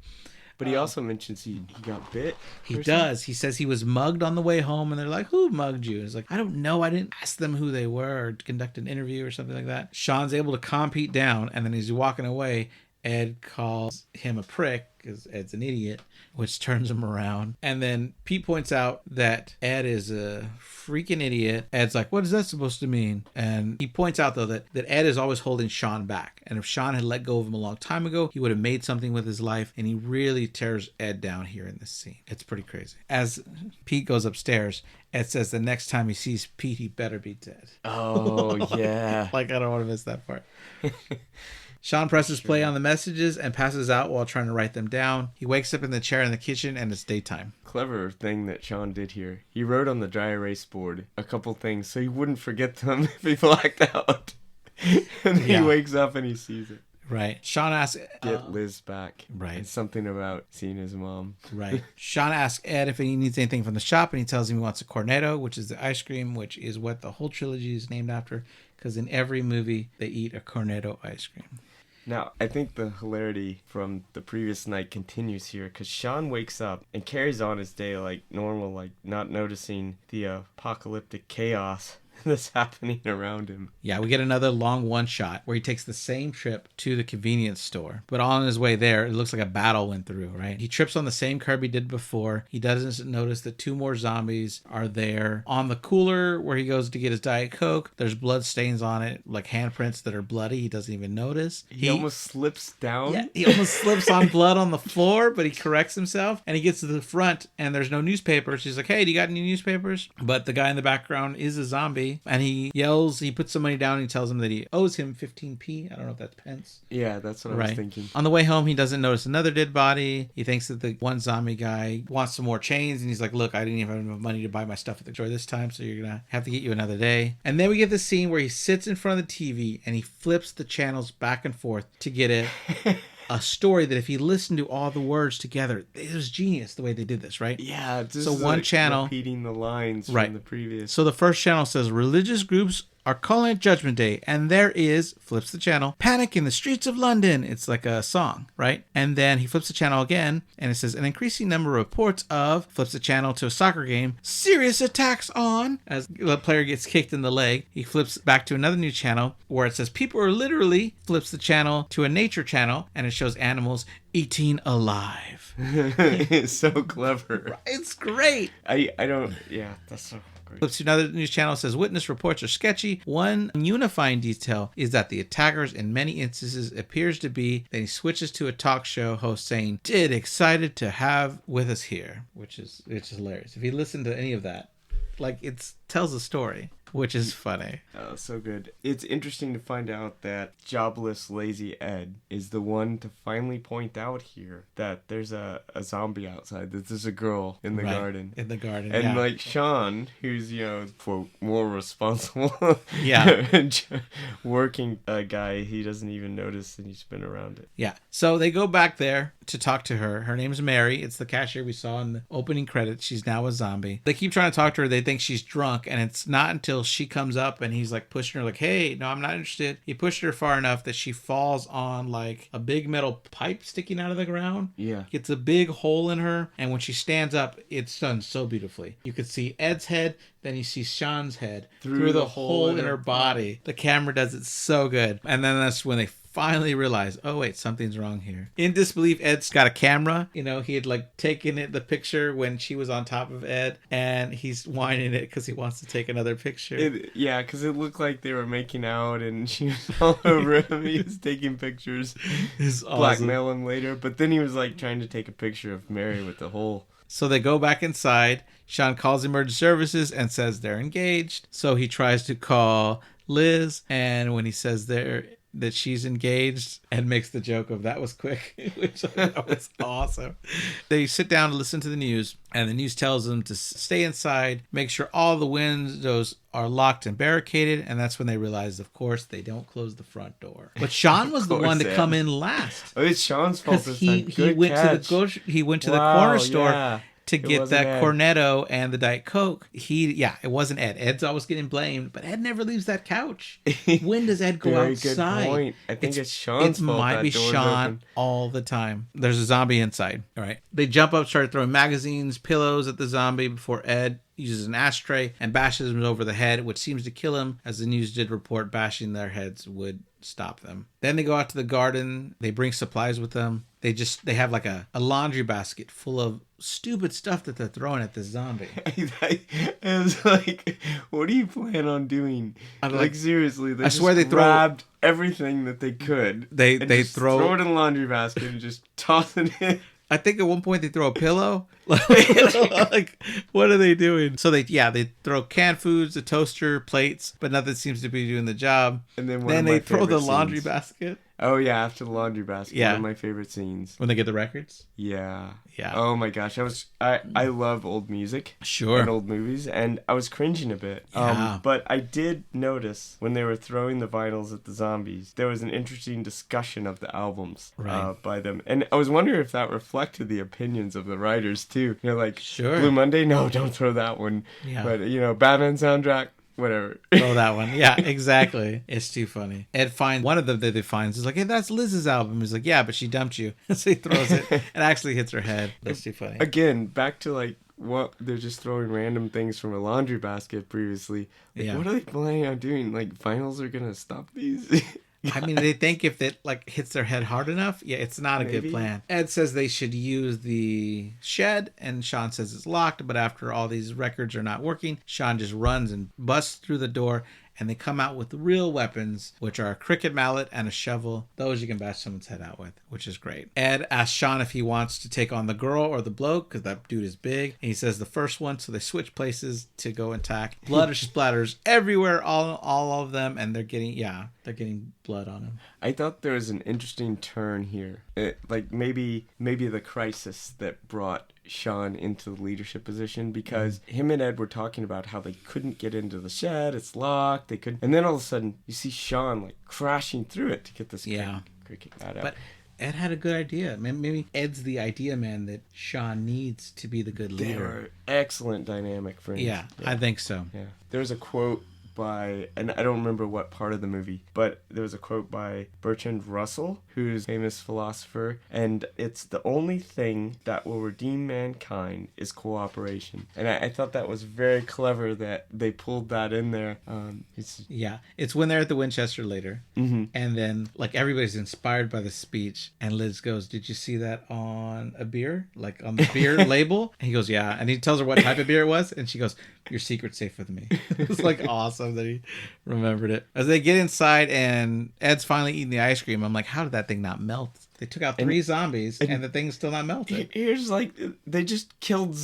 But he also mentions he got bit. He does. He says he was mugged on the way home, and they're like, who mugged you? He's like, I don't know. I didn't ask them who they were or conduct an interview or something like that. Shaun's able to calm Pete down, and then as he's walking away, Ed calls him a prick because Ed's an idiot, which turns him around. And then Pete points out that Ed is a freaking idiot. Ed's like, what is that supposed to mean? And he points out, though, that Ed is always holding Shaun back. And if Shaun had let go of him a long time ago, he would have made something with his life. And he really tears Ed down here in this scene. It's pretty crazy. As Pete goes upstairs, Ed says the next time he sees Pete, he better be dead. Oh, yeah. Like, I don't want to miss that part. Shaun presses play on the messages and passes out while trying to write them down. He wakes up in the chair in the kitchen and it's daytime. Clever thing that Shaun did here. He wrote on the dry erase board a couple things so he wouldn't forget them if he blacked out. And he wakes up and he sees it. Right. Shaun asks... Get Liz back. Right. It's something about seeing his mom. Right. Shaun asks Ed if he needs anything from the shop, and he tells him he wants a cornetto, which is the ice cream, which is what the whole trilogy is named after, because in every movie they eat a cornetto ice cream. Now, I think the hilarity from the previous night continues here because Shaun wakes up and carries on his day like normal, like not noticing the apocalyptic chaos that's happening around him. Yeah, we get another long one shot where he takes the same trip to the convenience store. But on his way there, it looks like a battle went through, right? He trips on the same curb he did before. He doesn't notice that 2 more zombies are there. On the cooler where he goes to get his Diet Coke, there's blood stains on it, like handprints that are bloody. He doesn't even notice. He almost slips down. Yeah, he almost slips on blood on the floor, but he corrects himself. And he gets to the front and there's no newspapers. He's like, hey, do you got any newspapers? But the guy in the background is a zombie. And he yells, he puts some money down and he tells him that he owes him 15p. I don't know if that's pence. Yeah, that's what I was thinking. On the way home, he doesn't notice another dead body. He thinks that the one zombie guy wants some more chains. And he's like, look, I didn't even have enough money to buy my stuff at the store this time. So you're going to have to get you another day. And then we get the scene where he sits in front of the TV and he flips the channels back and forth to get it. A story that if he listened to all the words together, it was genius the way they did this, right? Yeah, just so one channel repeating the lines from the previous. So the first channel says religious groups are calling it Judgment Day, and there is, flips the channel, panic in the streets of London. It's like a song, right? And then he flips the channel again, and it says an increasing number of reports of, flips the channel to a soccer game, serious attacks on, as the player gets kicked in the leg. He flips back to another new channel where it says people are literally, flips the channel to a nature channel, and it shows animals eating alive. It's so clever. It's great. I don't, yeah, that's so Flips to another news channel, says witness reports are sketchy. One unifying detail is that the attackers in many instances appears to be. Then he switches to a talk show host saying, "Did excited to have with us here," which is hilarious. If you listen to any of that, like it tells a story. Which is funny. Oh, so good. It's interesting to find out that jobless, lazy Ed is the one to finally point out here that there's a zombie outside, that there's a girl in the garden. In the garden, and like Shaun, who's, quote, more responsible, working guy, he doesn't even notice that he's been around it. Yeah. So they go back there to talk to her. Her name's Mary. It's the cashier we saw in the opening credits. She's now a zombie. They keep trying to talk to her. They think she's drunk, and it's not until she comes up and he's like pushing her like, hey, no, I'm not interested. He pushed her far enough that she falls on like a big metal pipe sticking out of the ground. Yeah. Gets a big hole in her. And when she stands up, it's done so beautifully. You could see Ed's head, then you see Shaun's head through the hole in her body. The camera does it so good. And then that's when they finally realize, oh wait, something's wrong here. In disbelief, Ed's got a camera. You know, he had like taken the picture when she was on top of Ed, and he's whining it because he wants to take another picture. Yeah, because it looked like they were making out and she was all over him. He was taking pictures, blackmail him later. But then he was like trying to take a picture of Mary with the hole. So they go back inside. Shaun calls emergency services and says they're engaged. So he tries to call Liz, and when he says that she's engaged, Ed makes the joke of that was quick, which I thought was awesome. They sit down to listen to the news, and the news tells them to stay inside, make sure all the windows are locked and barricaded, and that's when they realize, of course, they don't close the front door. But Shaun was the one to come in last. Oh, it's Shaun's fault this time. He went to the corner store to get that cornetto and the Diet Coke. It wasn't Ed. Ed's always getting blamed, but Ed never leaves that couch. When does Ed go outside? Very good point. I think it's Shaun's fault. It might be Shaun open all the time. There's a zombie inside. All right. They jump up, start throwing magazines, pillows at the zombie before Ed uses an ashtray and bashes him over the head, which seems to kill him, as the news did report bashing their heads would stop them. Then they go out to the garden. They bring supplies with them. They have like a laundry basket full of stupid stuff that they're throwing at the zombie. I was like, what do you plan on doing? Like seriously, they grabbed everything that they could. They throw it in the laundry basket and just toss it in. I think at one point they throw a pillow. Like, what are they doing? So they throw canned foods, a toaster, plates, but nothing seems to be doing the job. And then they throw the laundry basket. Oh yeah, after the laundry basket. Yeah. One of my favorite scenes. When they get the records? Yeah. Yeah. Oh my gosh. I love old music. Sure. And old movies, and I was cringing a bit. Yeah. But I did notice when they were throwing the vinyls at the zombies, there was an interesting discussion of the albums by them. And I was wondering if that reflected the opinions of the writers too. You know, like sure. Blue Monday, no, don't throw that one. Yeah. But Batman soundtrack, whatever. Throw that one. Yeah, exactly. It's too funny. Ed finds one of them that they find is like, hey, that's Liz's album. He's like, yeah, but she dumped you. So he throws it and actually hits her head. That's too funny. Again, back to like what they're just throwing random things from a laundry basket previously. Like, what are they planning on doing? Like, vinyls are gonna stop these? I mean, they think if it like hits their head hard enough, it's not a good plan. Ed says they should use the shed, and Shaun says it's locked, but after all these records are not working, Shaun just runs and busts through the door, and they come out with real weapons, which are a cricket mallet and a shovel. Those you can bash someone's head out with, which is great. Ed asks Shaun if he wants to take on the girl or the bloke, because that dude is big. And he says the first one, so they switch places to go attack. Blood splatters everywhere, all of them, and they're getting blood on him. I thought there was an interesting turn here. Like maybe the crisis that brought Shaun into the leadership position, because him and Ed were talking about how they couldn't get into the shed, it's locked, they couldn't, and then all of a sudden you see Shaun like crashing through it to get this cricket bat out. But Ed had a good idea. Maybe Ed's the idea man that Shaun needs to be the good leader. They were excellent dynamic friends. Yeah, I think so. Yeah, there's a quote by, and I don't remember what part of the movie, but there was a quote by Bertrand Russell, who's a famous philosopher, and it's the only thing that will redeem mankind is cooperation. And I thought that was very clever that they pulled that in there. It's when they're at the Winchester later, and then like everybody's inspired by the speech, and Liz goes, "Did you see that on a beer, like on the beer label?" And he goes, "Yeah," and he tells her what type of beer it was, and she goes, "Your secret's safe with me." It's like awesome that he remembered it. As they get inside and Ed's finally eating the ice cream, I'm like, how did that thing not melt? They took out 3 zombies and the thing's still not melted. Here's like, they just killed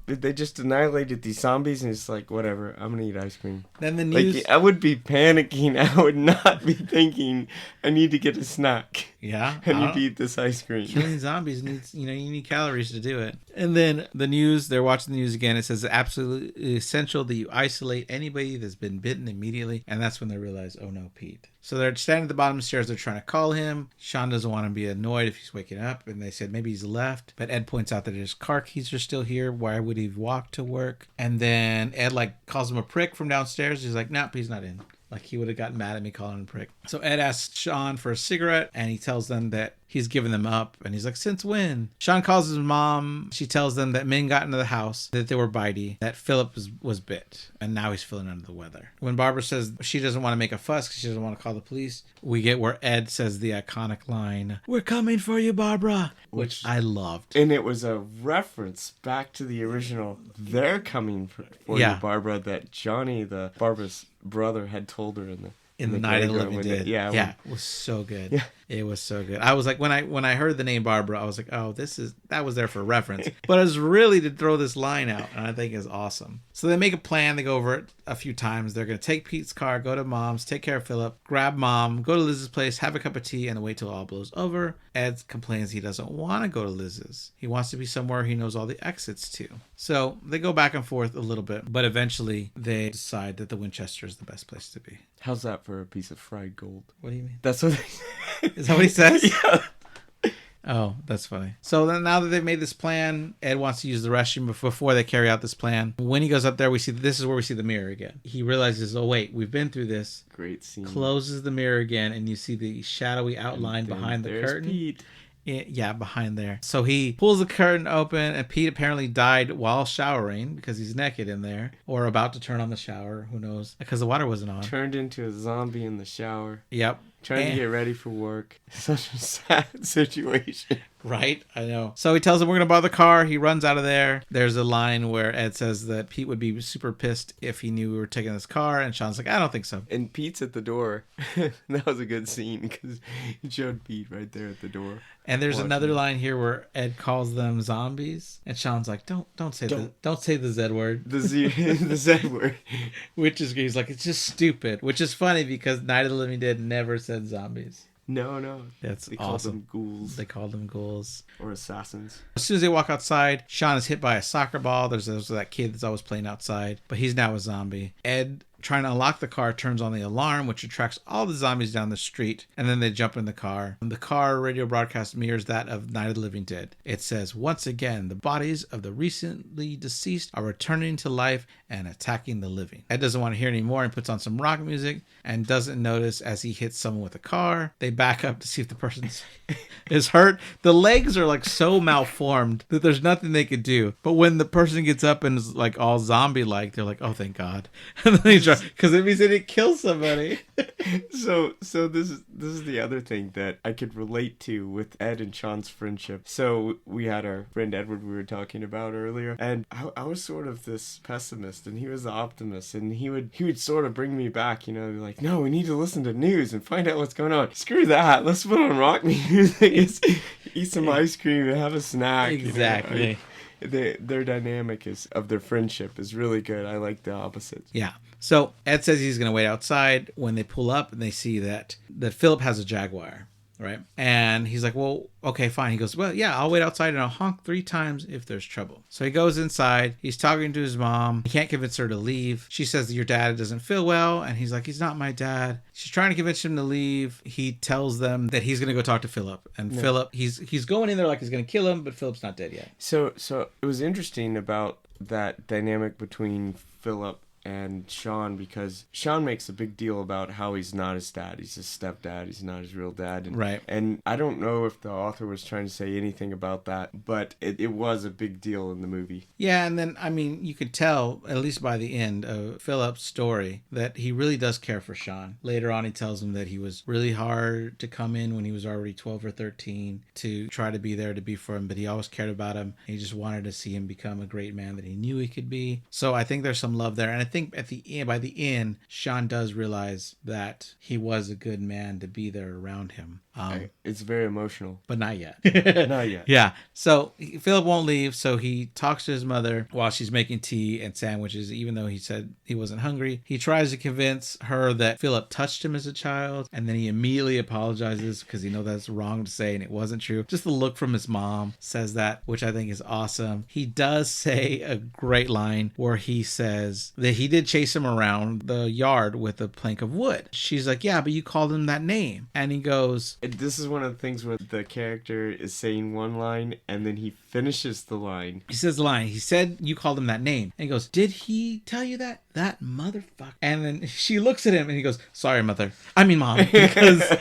they just annihilated these zombies, and it's like, whatever, I'm gonna eat ice cream. Then the news... Like, I would be panicking. I would not be thinking, I need to get a snack. Yeah. I need to eat this ice cream. Killing zombies needs, you need calories to do it. And then the news, they're watching the news again. It says it's absolutely essential that you isolate anybody that's been bitten immediately. And that's when they realize, oh no, Pete. So they're standing at the bottom of the stairs. They're trying to call him. Shaun doesn't want to be annoyed if he's waking up. And they said maybe he's left. But Ed points out that his car keys are still here. Why would he have walked to work? And then Ed calls him a prick from downstairs. He's like, nope, he's not in. Like, he would have gotten mad at me calling him a prick. So Ed asks Shaun for a cigarette, and he tells them that he's given them up. And he's like, since when? Shaun calls his mom. She tells them that men got into the house, that they were bitey, that Philip was bit, and now he's feeling under the weather. When Barbara says she doesn't want to make a fuss because she doesn't want to call the police, we get where Ed says the iconic line, "We're coming for you, Barbara," which I loved. And it was a reference back to the original "They're coming for you, Barbara" that Johnny, the Barbara's brother, had told her in the Night of the Living Dead. Yeah, it was so good. Yeah. It was so good. I was like, when I heard the name Barbara, I was like, oh, that was there for reference. But it was really to throw this line out, and I think it's awesome. So they make a plan. They go over it a few times. They're going to take Pete's car, go to Mom's, take care of Philip, grab Mom, go to Liz's place, have a cup of tea, and wait till all blows over. Ed complains he doesn't want to go to Liz's. He wants to be somewhere he knows all the exits to. So they go back and forth a little bit, but eventually they decide that the Winchester is the best place to be. How's that for a piece of fried gold? What do you mean? That's what Is that what he says? Yeah. Oh, that's funny. So then now that they've made this plan, Ed wants to use the restroom before they carry out this plan. When he goes up there, this is where we see the mirror again. He realizes, oh wait, we've been through this. Great scene. Closes the mirror again, and you see the shadowy outline behind the curtain. Pete. Yeah, behind there. So he pulls the curtain open, and Pete apparently died while showering because he's naked in there, or about to turn on the shower. Who knows? Because the water wasn't on. Turned into a zombie in the shower. Yep. Trying to get ready for work. Such a sad situation. Right? I know. So he tells him we're going to borrow the car. He runs out of there. There's a line where Ed says that Pete would be super pissed if he knew we were taking this car. And Shaun's like, I don't think so. And Pete's at the door. That was a good scene because he showed Pete right there at the door. And there's another line here where Ed calls them zombies. And Shaun's like, don't say the Z word. The Z word. Which is, he's like, it's just stupid. Which is funny because Night of the Living Dead never said zombies. No. That's they awesome. They called them ghouls. Or assassins. As soon as they walk outside, Shaun is hit by a soccer ball. There's that kid that's always playing outside, but he's now a zombie. Ed, trying to unlock the car, turns on the alarm, which attracts all the zombies down the street, and then they jump in the car. The car radio broadcast mirrors that of Night of the Living Dead. It says, once again, the bodies of the recently deceased are returning to life and attacking the living. Ed doesn't want to hear any more and puts on some rock music and doesn't notice as he hits someone with a car. They back up to see if the person is hurt. The legs are like so malformed that there's nothing they could do. But when the person gets up and is like all zombie-like, they're like, oh, thank God. And then they try, because it means they didn't kill somebody. So this is the other thing that I could relate to with Ed and Shaun's friendship. So we had our friend Edward we were talking about earlier, and I was sort of this pessimist and he was the optimist, and he would sort of bring me back, be like, no, we need to listen to news and find out what's going on. Screw that, let's put on rock music, eat some ice cream and have a snack. Exactly. Their dynamic of their friendship is really good. I like the opposites. Yeah. So Ed says he's going to wait outside when they pull up and they see that Philip has a Jaguar, right? And he's like, well, okay, fine. He goes, well, yeah, I'll wait outside and I'll honk 3 times if there's trouble. So he goes inside. He's talking to his mom. He can't convince her to leave. She says that your dad doesn't feel well. And he's like, he's not my dad. She's trying to convince him to leave. He tells them that he's going to go talk to Philip. And no. Philip, he's going in there like he's going to kill him, but Philip's not dead yet. So it was interesting about that dynamic between Philip and Shaun, because Shaun makes a big deal about how he's not his dad. He's his stepdad. He's not his real dad. Right. And I don't know if the author was trying to say anything about that, but it was a big deal in the movie. Yeah, and then, you could tell, at least by the end of Philip's story, that he really does care for Shaun. Later on, he tells him that he was really hard to come in when he was already 12 or 13 to try to be there to be for him, but he always cared about him. He just wanted to see him become a great man that he knew he could be. So I think there's some love there, and I think by the end, Shaun does realize that he was a good man to be there around him. It's very emotional. But not yet. Not yet. Yeah. So Philip won't leave, so he talks to his mother while she's making tea and sandwiches, even though he said he wasn't hungry. He tries to convince her that Philip touched him as a child, and then he immediately apologizes because he knows that's wrong to say and it wasn't true. Just the look from his mom says that, which I think is awesome. He does say a great line where he says that he did chase him around the yard with a plank of wood. She's like, yeah, but you called him that name. And he goes... This is one of the things where the character is saying one line and then he finishes the line. He says the line. He said you called him that name. And he goes, did he tell you that? That motherfucker. And then she looks at him and he goes, sorry, mother. I mean, mom. Because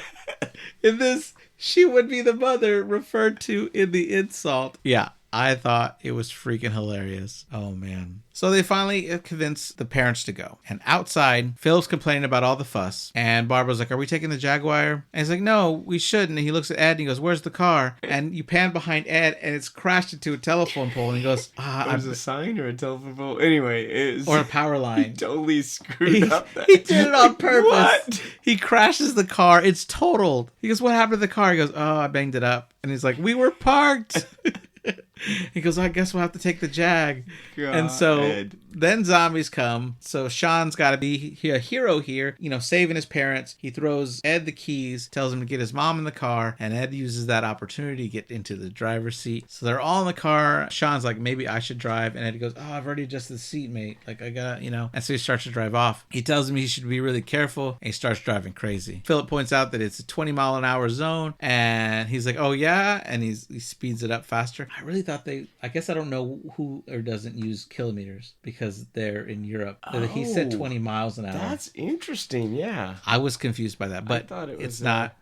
in this she would be the mother referred to in the insult. Yeah, I thought it was freaking hilarious. Oh, man. So they finally convince the parents to go. And outside, Philip's complaining about all the fuss. And Barbara's like, are we taking the Jaguar? And he's like, no, we shouldn't. And he looks at Ed and he goes, where's the car? And you pan behind Ed and it's crashed into a telephone pole. And he goes, there's a sign or a telephone pole? Anyway, it's... Or a power line. He totally screwed up that. He did it on purpose. What? He crashes the car. It's totaled. He goes, what happened to the car? He goes, oh, I banged it up. And he's like, we were parked. He goes, I guess we'll have to take the Jag. God. And so then zombies come. So Shaun's got to be a hero here, you know, saving his parents. He throws Ed the keys, tells him to get his mom in the car, and Ed uses that opportunity to get into the driver's seat. So they're all in the car. Shaun's like, maybe I should drive. And Ed goes, oh, I've already adjusted the seat, mate. Like, I got, you know. And so he starts to drive off. He tells him he should be really careful, and he starts driving crazy. Philip points out that it's a 20-mile-an-hour zone, and he's like, oh, yeah? And he speeds it up faster. I really thought I guess I don't know who or doesn't use kilometers because they're in Europe. Oh, he said 20 miles an hour. That's interesting, yeah. I was confused by that, but I thought it's not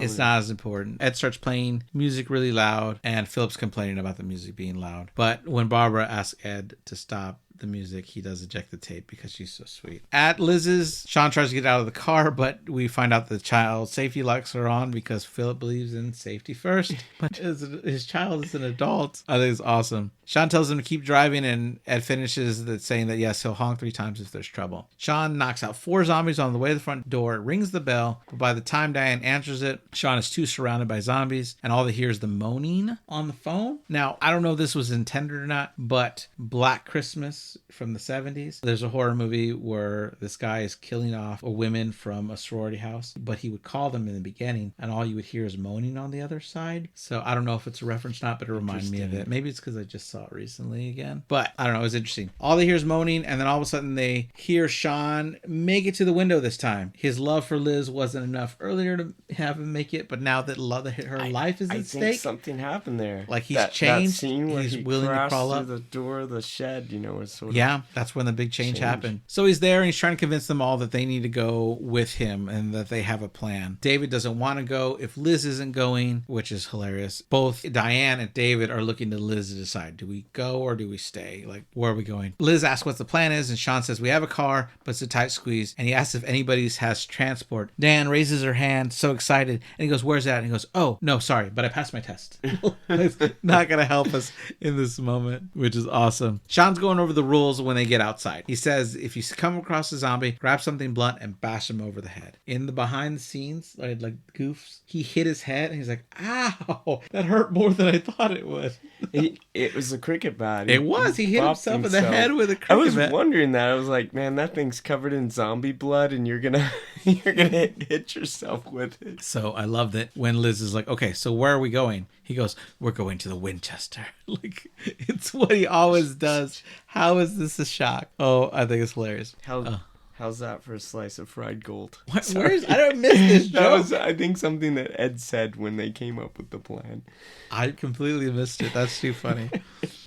as important. Ed starts playing music really loud, and Philip's complaining about the music being loud. But when Barbara asks Ed to stop the music, he does eject the tape because she's so sweet. At Liz's, Shaun tries to get out of the car, but we find out the child safety locks are on because Philip believes in safety first. But his child is an adult. I think it's awesome. Shaun tells him to keep driving, and Ed finishes saying that yes, he'll honk 3 times if there's trouble. Shaun knocks out 4 zombies on the way to the front door, rings the bell, but by the time Diane answers it, Shaun is too surrounded by zombies, and all they hear is the moaning on the phone. Now, I don't know if this was intended or not, but Black Christmas from the 70s, there's a horror movie where this guy is killing off women from a sorority house, but he would call them in the beginning, and all you would hear is moaning on the other side. So I don't know if it's a reference or not, but it reminded me of it. Maybe it's because I just saw it recently again, but I don't know, it was interesting. All they hear is moaning, and then all of a sudden they hear Shaun make it to the window this time. His love for Liz wasn't enough earlier to have him make it, but now that her life is at stake, something happened there. Like he's changed. That scene where he's he willing to crawl up through the door of the shed, you know, was sort of... Yeah, that's when the big change happened. So he's there and he's trying to convince them all that they need to go with him and that they have a plan. David doesn't want to go if Liz isn't going, which is hilarious. Both Diane and David are looking to Liz to decide, do we go or do we stay? Like, where are we going? Liz asks what the plan is, and Shaun says, we have a car, but it's a tight squeeze. And he asks if anybody has transport. Dan raises her hand, so excited, and he goes, where's that? And he goes, oh, no, sorry, but I passed my test. It's not going to help us in this moment, which is awesome. Shaun's going over the rules when they get outside. He says, if you come across a zombie, grab something blunt and bash him over the head. In the behind the scenes, like goofs, he hit his head and he's like, ow, that hurt more than I thought it would. It was a cricket bat. It was. He hit himself in the head with a cricket bat. I was wondering that. I was like, man, that thing's covered in zombie blood and you're gonna hit yourself with it. So I loved it when Liz is like, okay, so where are we going? He goes, we're going to the Winchester. Like, it's what he always does. How is this a shock? Oh, I think it's hilarious. How's that for a slice of fried gold? I don't miss this joke. That was, I think, something that Ed said when they came up with the plan. I completely missed it. That's too funny.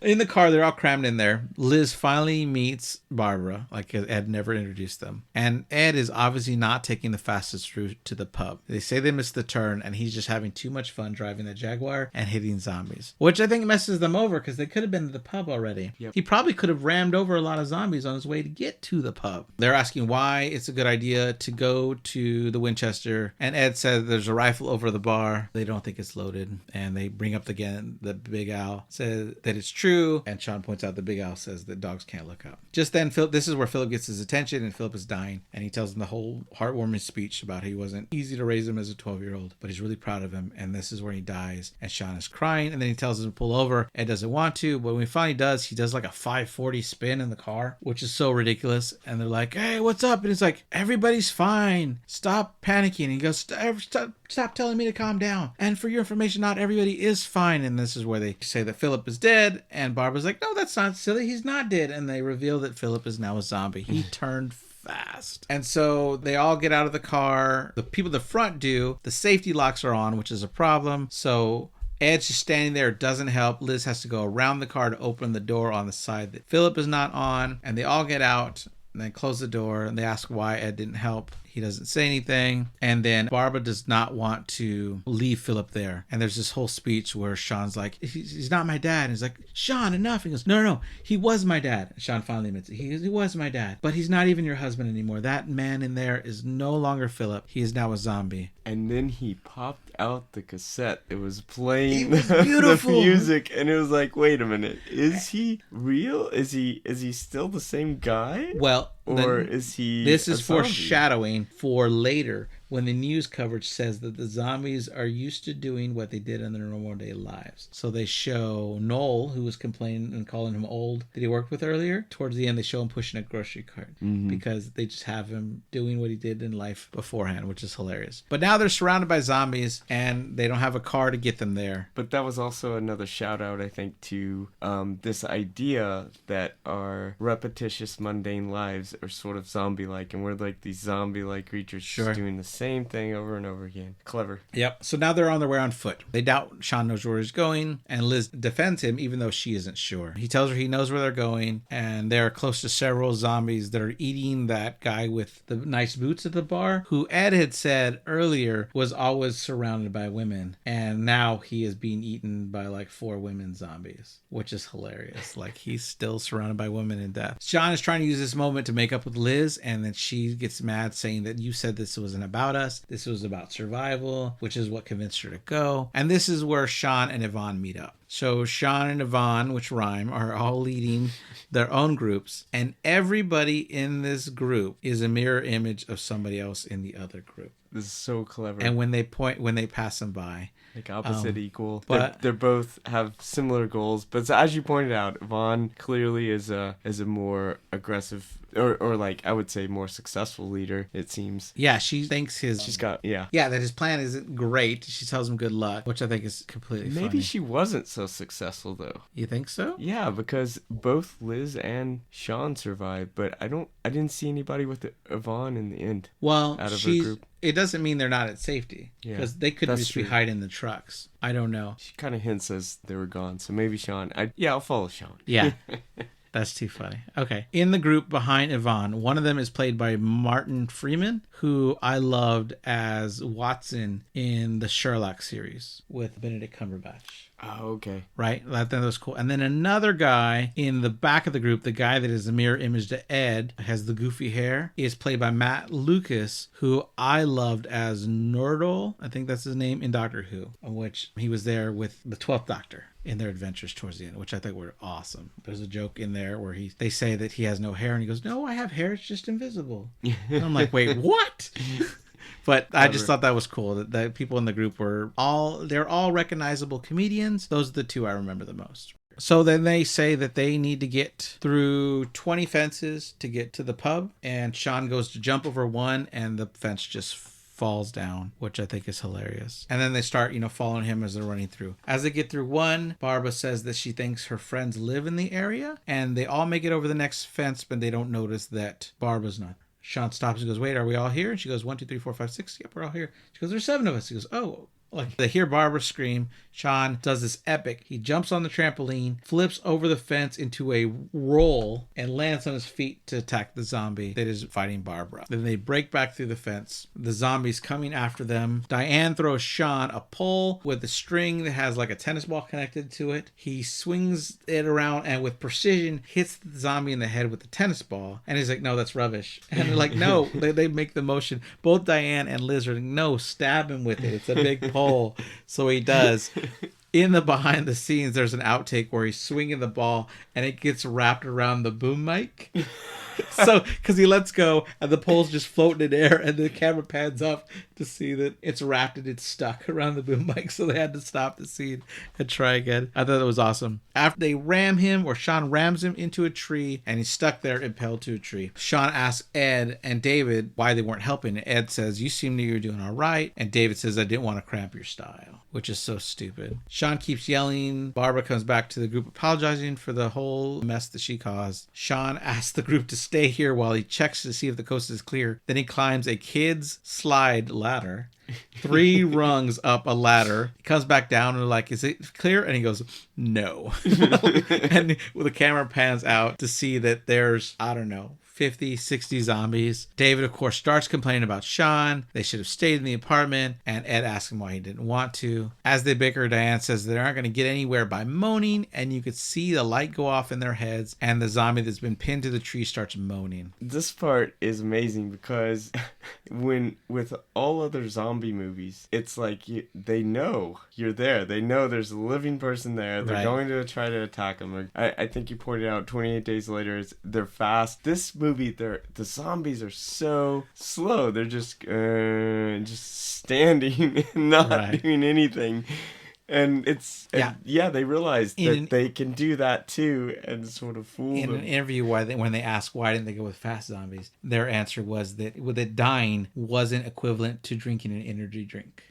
In the car, they're all crammed in there. Liz finally meets Barbara, like Ed never introduced them. And Ed is obviously not taking the fastest route to the pub. They say they missed the turn, and he's just having too much fun driving the Jaguar and hitting zombies. Which I think messes them over, because they could have been to the pub already. Yep. He probably could have rammed over a lot of zombies on his way to get to the pub. They're asking why it's a good idea to go to the Winchester, and Ed said there's a rifle over the bar. They don't think it's loaded, and they bring up the Big Al says that it's true, and Shaun points out the Big Al says that dogs can't look up. Just then, this is where Philip gets his attention, and Philip is dying, and he tells him the whole heartwarming speech about how he wasn't easy to raise him as a 12-year-old, but he's really proud of him, and this is where he dies, and Shaun is crying, and then he tells him to pull over. Ed doesn't want to, but when he finally does, he does like a 540 spin in the car, which is so ridiculous, and they're like, hey, what's up? And he's like, everybody's fine. Stop panicking. And he goes, stop telling me to calm down. And for your information, not everybody is fine. And this is where they say that Philip is dead. And Barbara's like, no, that's not silly. He's not dead. And they reveal that Philip is now a zombie. He turned fast. And so they all get out of the car. The people at the front do. The safety locks are on, which is a problem. So Ed's just standing there. It doesn't help. Liz has to go around the car to open the door on the side that Philip is not on. And they all get out and then close the door. And they ask why Ed didn't help. He doesn't say anything. And then Barbara does not want to leave Philip there. And there's this whole speech where Shaun's like, he's not my dad. And he's like, Shaun, enough. He goes, no, he was my dad. And Shaun finally admits it. He was my dad. But he's not even your husband anymore. That man in there is no longer Philip. He is now a zombie. And then he popped out the cassette. It was playing It was beautiful. the music, and it was like, wait a minute, is he real? Is he still the same guy? Well, or is he? This is a zombie? foreshadowing for later, when the news coverage says that the zombies are used to doing what they did in their normal day lives. So they show Noel, who was complaining and calling him old, that he worked with earlier. Towards the end, they show him pushing a grocery cart because they just have him doing what he did in life beforehand, which is hilarious. But now they're surrounded by zombies, and they don't have a car to get them there. But that was also another shout out, I think, to this idea that our repetitious, mundane lives are sort of zombie-like, and we're like these zombie-like creatures just doing the same thing over and over again. Clever. Yep. So now they're on their way on foot. They doubt Shaun knows where he's going, and Liz defends him even though she isn't sure. He tells her he knows where they're going, and they're close to several zombies that are eating that guy with the nice boots at the bar, who Ed had said earlier was always surrounded by women, and now he is being eaten by like 4 women zombies, which is hilarious. Like, he's still surrounded by women in death. Shaun is trying to use this moment to make up with Liz, and then she gets mad, saying that you said this wasn't about us. This was about survival, which is what convinced her to go. And this is where Shaun and Yvonne meet up. So Shaun and Yvonne, which rhyme, are all leading their own groups, and everybody in this group is a mirror image of somebody else in the other group. This is so clever. And when they pass them by, like opposite, equal. But they're both have similar goals. But as you pointed out, Yvonne clearly is a more aggressive or like I would say more successful leader, it seems. Yeah, she thinks that his plan isn't great. She tells him good luck, which I think is completely Maybe funny. she wasn't so successful though. You think so? Yeah, because both Liz and Shaun survived, but I didn't see anybody with Yvonne in the end. Well, out of her group. It doesn't mean they're not at safety, because they could just be hiding in the trucks. I don't know. She kind of hints as they were gone, so maybe Shaun. I'll follow Shaun. Yeah. That's too funny. Okay. In the group behind Yvonne, one of them is played by Martin Freeman, who I loved as Watson in the Sherlock series with Benedict Cumberbatch. Oh, okay. Right? I thought that was cool. And then another guy in the back of the group, the guy that is a mirror image to Ed, has the goofy hair, is played by Matt Lucas, who I loved as Nordal, I think that's his name, in Doctor Who, in which he was there with the 12th Doctor in their adventures towards the end, which I think were awesome. There's a joke in there where they say that he has no hair, and he goes, "No, I have hair, it's just invisible." And I'm like, wait, what? But I just thought that was cool, that the people in the group they're all recognizable comedians. Those are the 2 I remember the most. So then they say that they need to get through 20 fences to get to the pub, and Shaun goes to jump over one, and the fence just falls down, which I think is hilarious. And then they start, following him as they're running through. As they get through one, Barbara says that she thinks her friends live in the area, and they all make it over the next fence, but they don't notice that Barbara's not. Shaun stops and goes, "Wait, are we all here?" And she goes, 1, 2, 3, 4, 5, 6. Yep, we're all here. She goes, "There's 7 of us." He goes, "Oh." Like, they hear Barbara scream. Shaun does this epic. He jumps on the trampoline, flips over the fence into a roll, and lands on his feet to attack the zombie that is fighting Barbara. Then they break back through the fence. The zombie's coming after them. Diane throws Shaun a pole with a string that has like a tennis ball connected to it. He swings it around and with precision hits the zombie in the head with the tennis ball. And he's like, "No, that's rubbish." And they're like, "No." They make the motion. Both Diane and Liz are like, "No, stab him with it. It's a big pole." So he does. In the behind the scenes, there's an outtake where he's swinging the ball and it gets wrapped around the boom mic. So, because he lets go and the pole's just floating in air, and the camera pans up to see that it's wrapped and it's stuck around the boom mic. So they had to stop the scene and try again. I thought it was awesome. After they ram him, or Shaun rams him into a tree, and he's stuck there, impaled to a tree. Shaun asks Ed and David why they weren't helping. Ed says, "You seem to be doing all right." And David says, "I didn't want to cramp your style," which is so stupid. Shaun keeps yelling. Barbara comes back to the group apologizing for the whole mess that she caused. Shaun asks the group to stay here while he checks to see if the coast is clear. Then he climbs a kid's slide ladder, 3 rungs up a ladder. He comes back down and they're like, "Is it clear?" And he goes, "No." And the camera pans out to see that there's, I don't know, 50, 60 zombies. David, of course, starts complaining about Shaun. They should have stayed in the apartment. And Ed asks him why he didn't want to. As they bicker, Diane says they aren't going to get anywhere by moaning. And you could see the light go off in their heads. And the zombie that's been pinned to the tree starts moaning. This part is amazing because with all other zombie movies, it's like they know you're there. They know there's a living person there. They're going to try to attack them. I think you pointed out 28 Days Later, they're fast. This movie, the zombies are so slow. They're just standing and not doing anything. And they realize that they can do that too, and sort of fool them. In an interview, when they asked why didn't they go with fast zombies, their answer was that dying wasn't equivalent to drinking an energy drink.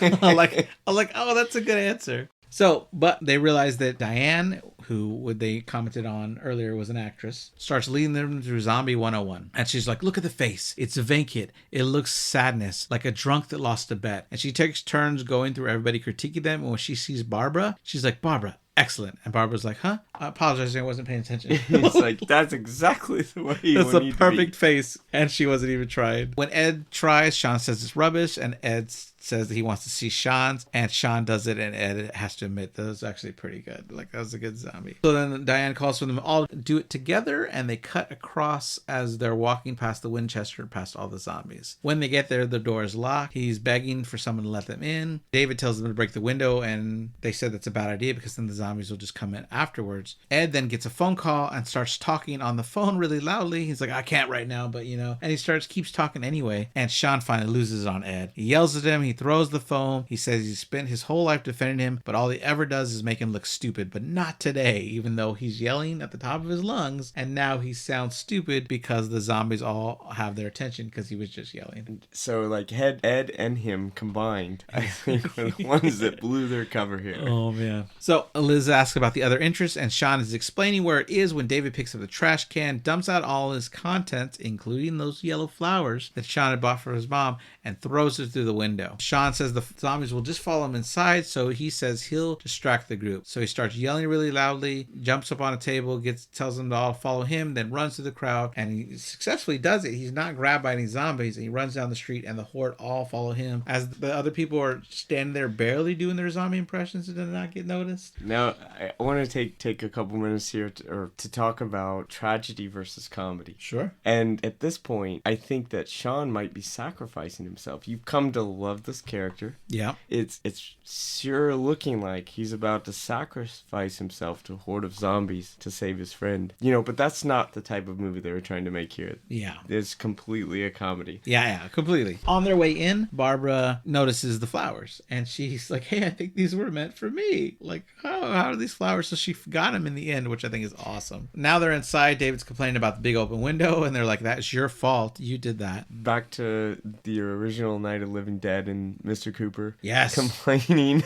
I'm like, oh, that's a good answer. So, but they realize that Diane, who they commented on earlier was an actress, starts leading them through Zombie 101. And she's like, look at the face. It's vacant. It looks sadness, like a drunk that lost a bet. And she takes turns going through everybody, critiquing them. And when she sees Barbara, she's like, Barbara, excellent. And Barbara's like, huh? I apologize, I wasn't paying attention. It's like, that's exactly the way you That's a perfect face. And she wasn't even trying. When Ed tries, Shaun says it's rubbish. And Ed says that he wants to see Shaun's, and Shaun does it, and Ed has to admit that was actually pretty good. Like, that was a good zombie. So then Diane calls for them all to do it together, and they cut across as they're walking past the Winchester, past all the zombies. When they get there, the door is locked. He's begging for someone to let them in. David tells them to break the window, and they said that's a bad idea because then the zombies will just come in afterwards. Ed then gets a phone call and starts talking on the phone really loudly. He's like, I can't right now, but and he keeps talking anyway, and Shaun finally loses on Ed. He yells at him. He throws the phone. He says he's spent his whole life defending him, but all he ever does is make him look stupid, but not today, even though he's yelling at the top of his lungs, and now he sounds stupid because the zombies all have their attention because he was just yelling. So, like, Ed and him combined, I think, were the ones that blew their cover here. Oh, man. So, Liz asks about the other interests, and Shaun is explaining where it is when David picks up the trash can, dumps out all his contents, including those yellow flowers that Shaun had bought for his mom, and throws it through the window. Shaun says the zombies will just follow him inside, so he says he'll distract the group. So he starts yelling really loudly, jumps up on a table, tells them to all follow him, then runs through the crowd, and he successfully does it. He's not grabbed by any zombies, and he runs down the street, and the horde all follow him as the other people are standing there barely doing their zombie impressions and did not get noticed. Now, I want to take a couple minutes here to talk about tragedy versus comedy. Sure. And at this point, I think that Shaun might be sacrificing himself. You've come to love this character. Yeah. It's sure looking like he's about to sacrifice himself to a horde of zombies to save his friend. But that's not the type of movie they were trying to make here. Yeah. It's completely a comedy. Yeah, completely. On their way in, Barbara notices the flowers, and she's like, hey, I think these were meant for me. Like, how are these flowers? So she got them in the end, which I think is awesome. Now they're inside. David's complaining about the big open window, and they're like, that's your fault. You did that. Back to the original Night of Living Dead and Mr. Cooper. Yes. Complaining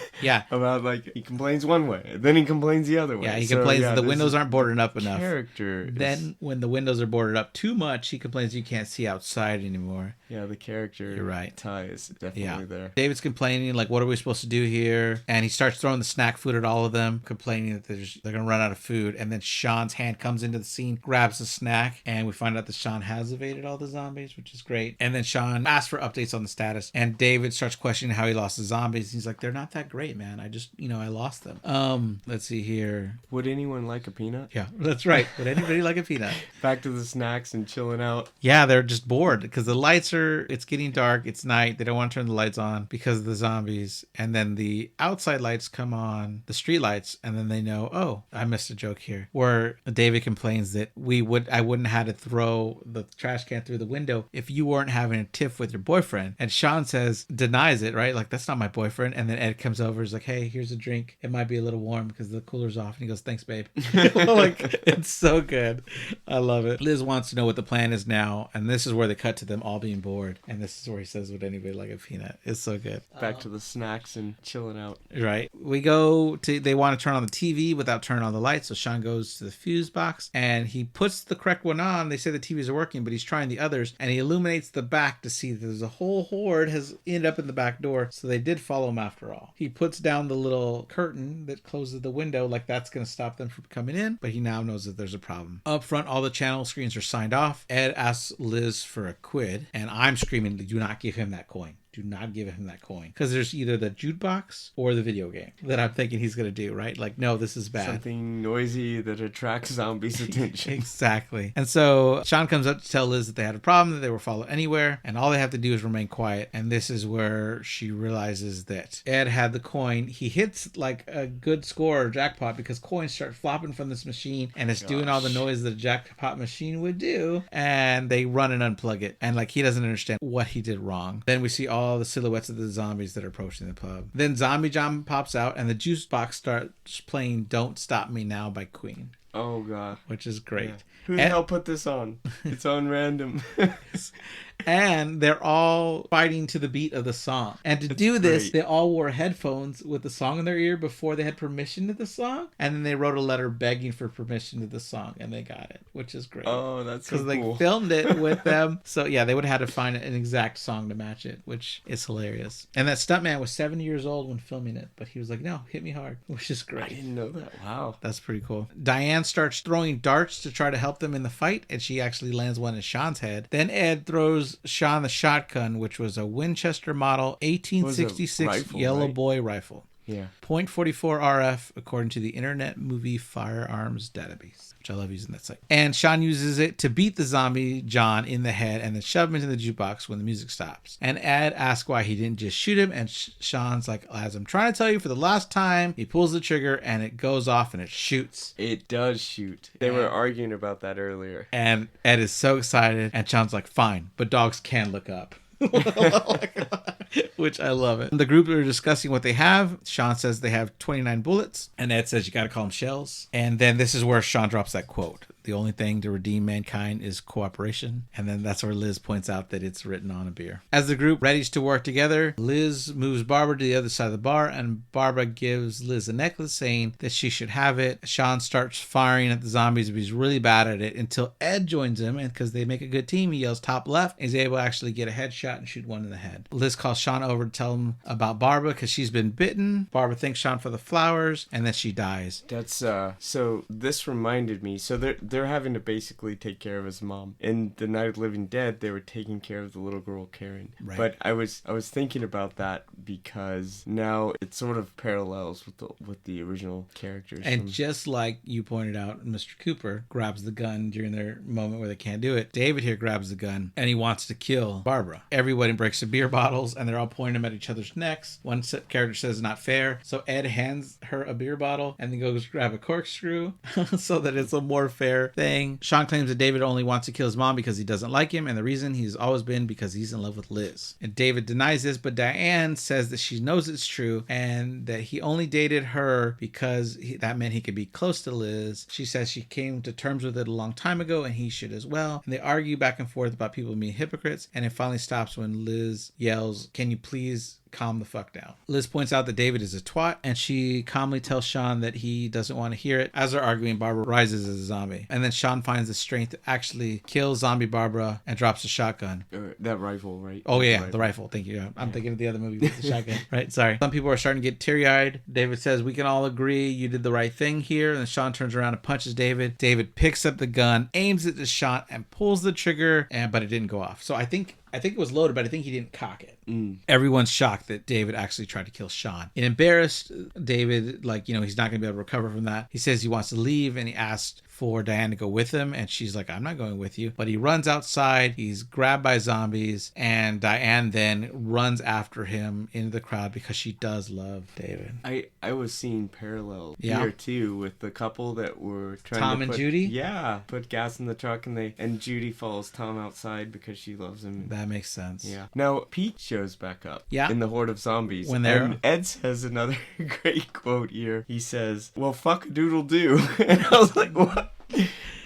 about, like, he complains one way, then he complains the other way. Yeah, he complains that the windows aren't boarded up enough. Then when the windows are boarded up too much, he complains you can't see outside anymore. Yeah, the character You're right. tie is definitely there. David's complaining, like, what are we supposed to do here? And he starts throwing the snack food at all of them, complaining that they're going to run out of food. And then Shaun's hand comes into the scene, grabs the snack, and we find out that Shaun has evaded all the zombies, which is great. And then Shaun asks for updates on the status, and David starts questioning how he lost the zombies. He's like, they're not that great, man. I just, I lost them. Let's see here. Would anyone like a peanut? Yeah, that's right. Would anybody like a peanut? Back to the snacks and chilling out. Yeah, they're just bored because the lights it's getting dark. It's night. They don't want to turn the lights on because of the zombies. And then the outside lights come on, the street lights, and then they know, oh, I missed a joke here. Where David complains that I wouldn't have had to throw the trash can through the window if you weren't having a tiff with your boyfriend. And Shaun denies it, right? Like, that's not my boyfriend. And then Ed comes over, is like, hey, here's a drink. It might be a little warm because the cooler's off. And he goes, thanks, babe. Like, it's so good. I love it. Liz wants to know what the plan is now. And this is where they cut to them all being bored. And this is where he says, would anybody like a peanut? It's so good. Back to the snacks and chilling out. Right. They want to turn on the TV without turning on the lights. So Shaun goes to the fuse box and he puts the correct one on. They say the TVs are working, but he's trying the others. And he illuminates the back to see that there's a whole horde has ended up open the back door, so they did follow him after all. He puts down the little curtain that closes the window, like that's going to stop them from coming in, but he now knows that there's a problem. Up front, all the channel screens are signed off. Ed asks Liz for a quid, and I'm screaming, do not give him that coin. Do not give him that coin. Because there's either the jukebox or the video game that I'm thinking he's going to do, right? Like, no, this is bad. Something noisy that attracts zombies' attention. Exactly. And so Shaun comes up to tell Liz that they had a problem, that they were followed anywhere, and all they have to do is remain quiet. And this is where she realizes that Ed had the coin. He hits like a good score or jackpot because coins start flopping from this machine, and it's doing all the noise that a jackpot machine would do. And they run and unplug it. And like, he doesn't understand what he did wrong. Then we see all the silhouettes of the zombies that are approaching the pub. Then Zombie John pops out and the juice box starts playing Don't Stop Me Now by Queen. Oh, God. Which is great. Yeah. Who the hell put this on? It's on random. And they're all fighting to the beat of the song. And to do this, they all wore headphones with the song in their ear before they had permission to the song. And then they wrote a letter begging for permission to the song, and they got it, which is great. Oh, that's so cool. Because they filmed it with them. So, yeah, they would have had to find an exact song to match it, which is hilarious. And that stuntman was 70 years old when filming it, but he was like, no, hit me hard, which is great. I didn't know that. Wow. That's pretty cool. Diane starts throwing darts to try to help them in the fight, and she actually lands one in Shaun's head. Then Ed throws Shaun the shotgun, which was a Winchester model 1866 rifle, Yellow right? Boy rifle. Yeah. .44 RF, according to the Internet Movie Firearms Database, which I love using that site. And Shaun uses it to beat the zombie John in the head and then shove him into the jukebox when the music stops. And Ed asks why he didn't just shoot him, and Shaun's like, as I'm trying to tell you for the last time, he pulls the trigger and it goes off and it shoots. It does shoot. They were arguing about that earlier. And Ed is so excited, and Shaun's like, fine, but dogs can look up. Which I love it. The group are discussing what they have. Shaun says they have 29 bullets, and Ed says you gotta call them shells. And then this is where Shaun drops that quote: the only thing to redeem mankind is cooperation. And then that's where Liz points out that it's written on a beer. As the group readies to work together, Liz moves Barbara to the other side of the bar, and Barbara gives Liz a necklace saying that she should have it. Shaun starts firing at the zombies, but he's really bad at it until Ed joins him, and because they make a good team, he yells top left, and he's able to actually get a headshot and shoot one in the head. Liz calls Shaun over to tell him about Barbara because she's been bitten. Barbara thanks Shaun for the flowers, and then she dies. That's so this reminded me, so they're having to basically take care of his mom. In the Night of the Living Dead, they were taking care of the little girl Karen. Right. But I was thinking about that because now it sort of parallels with the original characters. And just like you pointed out, Mr. Cooper grabs the gun during their moment where they can't do it. David here grabs the gun and he wants to kill Barbara. Everybody breaks the beer bottles and they're all pointing them at each other's necks. One character says not fair, so Ed hands her a beer bottle and then goes grab a corkscrew so that it's a more fair thing. Shaun claims that David only wants to kill his mom because he doesn't like him, and the reason he's always been because he's in love with Liz. And David denies this, but Diane says that she knows it's true and that he only dated her because that meant he could be close to Liz. She says she came to terms with it a long time ago and he should as well. And they argue back and forth about people being hypocrites, and it finally stops when Liz yells, "Can you please calm the fuck down?" Liz points out that David is a twat, and she calmly tells Shaun that he doesn't want to hear it. As they're arguing, Barbara rises as a zombie, and then Shaun finds the strength to actually kill zombie Barbara and drops a shotgun. That rifle, right? Oh yeah, the rifle. Thank you. I'm thinking of the other movie with the shotgun. Right, sorry. Some people are starting to get teary-eyed. David says, we can all agree you did the right thing here. And Shaun turns around and punches David. David picks up the gun, aims it to Shaun, and pulls the trigger, but it didn't go off. So I think it was loaded, but I think he didn't cock it. Everyone's shocked that David actually tried to kill Shaun. It embarrassed David, he's not going to be able to recover from that. He says he wants to leave, and he asked for Diane to go with him, and she's like, I'm not going with you. But he runs outside, he's grabbed by zombies, and Diane then runs after him into the crowd because she does love David. I was seeing parallel here too with the couple that were trying Tom to and Judy? Yeah, put gas in the truck, and Judy follows Tom outside because she loves him. That makes sense. Yeah. Now Pete shows back up in the horde of zombies. And Ed says another great quote here. He says, well, fuck a doodle do. And I was like, what?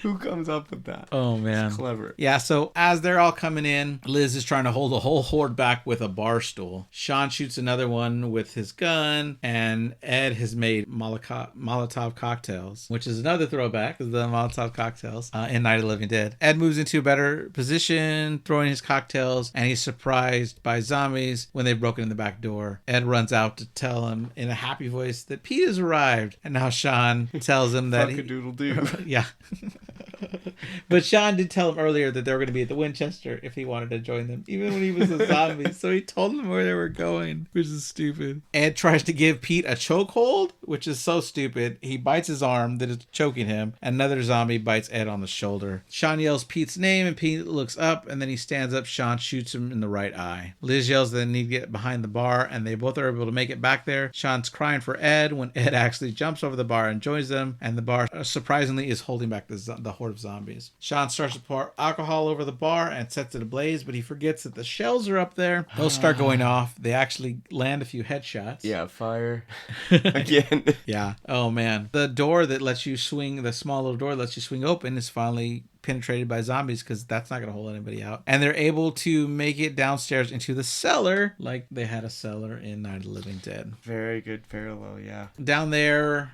Who comes up with that? Oh, man. It's clever. Yeah, so as they're all coming in, Liz is trying to hold the whole horde back with a bar stool. Shaun shoots another one with his gun, and Ed has made Molotov cocktails, which is another throwback to the Molotov cocktails in Night of the Living Dead. Ed moves into a better position, throwing his cocktails, and he's surprised by zombies when they've broken in the back door. Ed runs out to tell him in a happy voice that Pete has arrived, and now Shaun tells him that Fuck-a-doodle-doo. yeah. But Shaun did tell him earlier that they were going to be at the Winchester if he wanted to join them, even when he was a zombie. So he told them where they were going, which is stupid. Ed tries to give Pete a chokehold, which is so stupid. He bites his arm that is choking him. Another zombie bites Ed on the shoulder. Shaun yells Pete's name, and Pete looks up, and then he stands up. Shaun shoots him in the right eye. Liz yells that they need to get behind the bar, and they both are able to make it back there. Shaun's crying for Ed when Ed actually jumps over the bar and joins them, and the bar surprisingly is holding back the horde of zombies. Shaun starts to pour alcohol over the bar and sets it ablaze, but he forgets that the shells are up there. Those start going off. They actually land a few headshots. Yeah, fire. Again. Yeah. Oh, man. The door that lets you swing, the small little door that lets you swing open is finally penetrated by zombies because that's not going to hold anybody out. And they're able to make it downstairs into the cellar like they had a cellar in Night of the Living Dead. Very good parallel, yeah. Down there,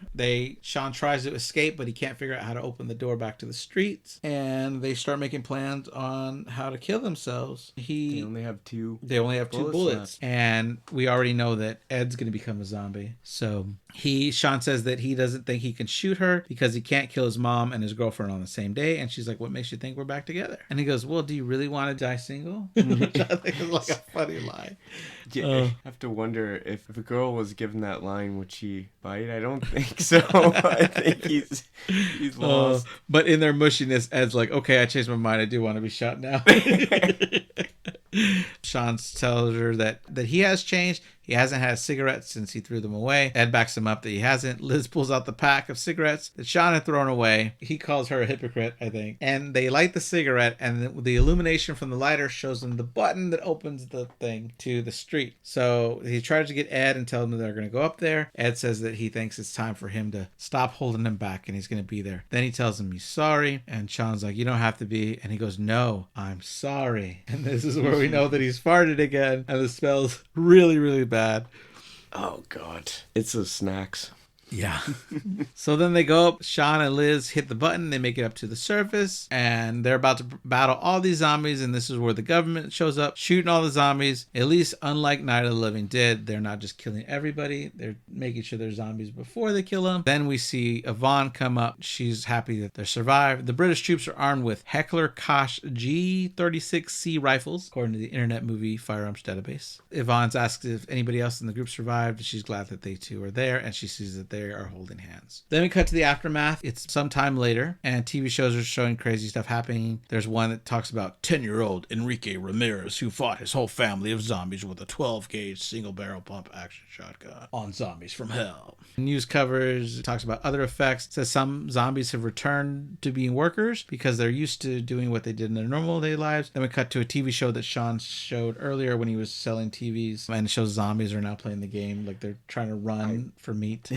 Shaun tries to escape, but he can't figure out how to open the door back to the streets. And they start making plans on how to kill themselves. They only have two bullets. left. And we already know that Ed's going to become a zombie. So Shaun says that he doesn't think he can shoot her because he can't kill his mom and his girlfriend on the same day. And she's like, what makes you think we're back together? And he goes, well, do you really want to die single? Which I think is like a funny line. Yeah, I have to wonder if a girl was given that line, would she bite? I don't think so. I think he's lost. But in their mushiness, Ed's like, okay, I changed my mind. I do want to be shot now. Shaun tells her that he has changed. He hasn't had cigarettes since he threw them away. Ed backs him up that he hasn't. Liz pulls out the pack of cigarettes that Shaun had thrown away. He calls her a hypocrite, I think. And they light the cigarette, and the illumination from the lighter shows them the button that opens the thing to the street. So he tries to get Ed and tell him that they're going to go up there. Ed says that he thinks it's time for him to stop holding him back, and he's going to be there. Then he tells him he's sorry, and Shaun's like, you don't have to be. And he goes, no, I'm sorry. And this is where we know that he's farted again, and the smell's really, really bad. Oh, God. It's those snacks. Yeah. So then they go up. Shaun and Liz hit the button. They make it up to the surface, and they're about to battle all these zombies. And this is where the government shows up, shooting all the zombies. At least, unlike Night of the Living Dead, they're not just killing everybody. They're making sure they're zombies before they kill them. Then we see Yvonne come up. She's happy that they survived. The British troops are armed with Heckler Koch G36C rifles, according to the Internet Movie Firearms Database. Yvonne's asked if anybody else in the group survived. She's glad that they two are there, and she sees that they are holding hands. Then we cut to the aftermath. It's some time later, and TV shows are showing crazy stuff happening. There's one that talks about 10-year-old Enrique Ramirez, who fought his whole family of zombies with a 12-gauge single-barrel pump action shotgun on Zombies from Hell. News covers talks about other effects. It says some zombies have returned to being workers because they're used to doing what they did in their normal day lives. Then we cut to a TV show that Shaun showed earlier when he was selling TVs, and it shows zombies are now playing the game like they're trying to run for meat.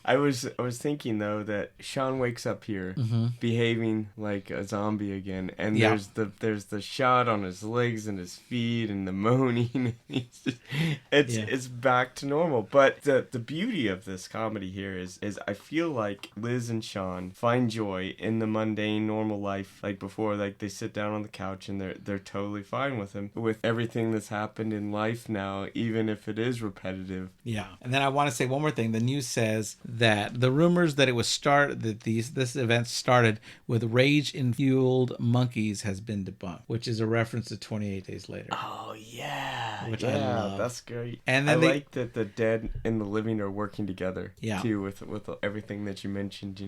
I was thinking though that Shaun wakes up here behaving like a zombie again, and there's the shot on his legs and his feet and the moaning. It's back to normal. But the beauty of this comedy here is I feel like Liz and Shaun find joy in the mundane normal life, like before, like they sit down on the couch and they're totally fine with him, with everything that's happened in life now, even if it is repetitive. Yeah. And then I want to say one more thing. The news says that the rumors that this event started with rage-infused monkeys has been debunked, which is a reference to 28 Days Later. Oh yeah, which I love. That's great. And then like that the dead and the living are working together. Yeah. Too, with everything that you mentioned.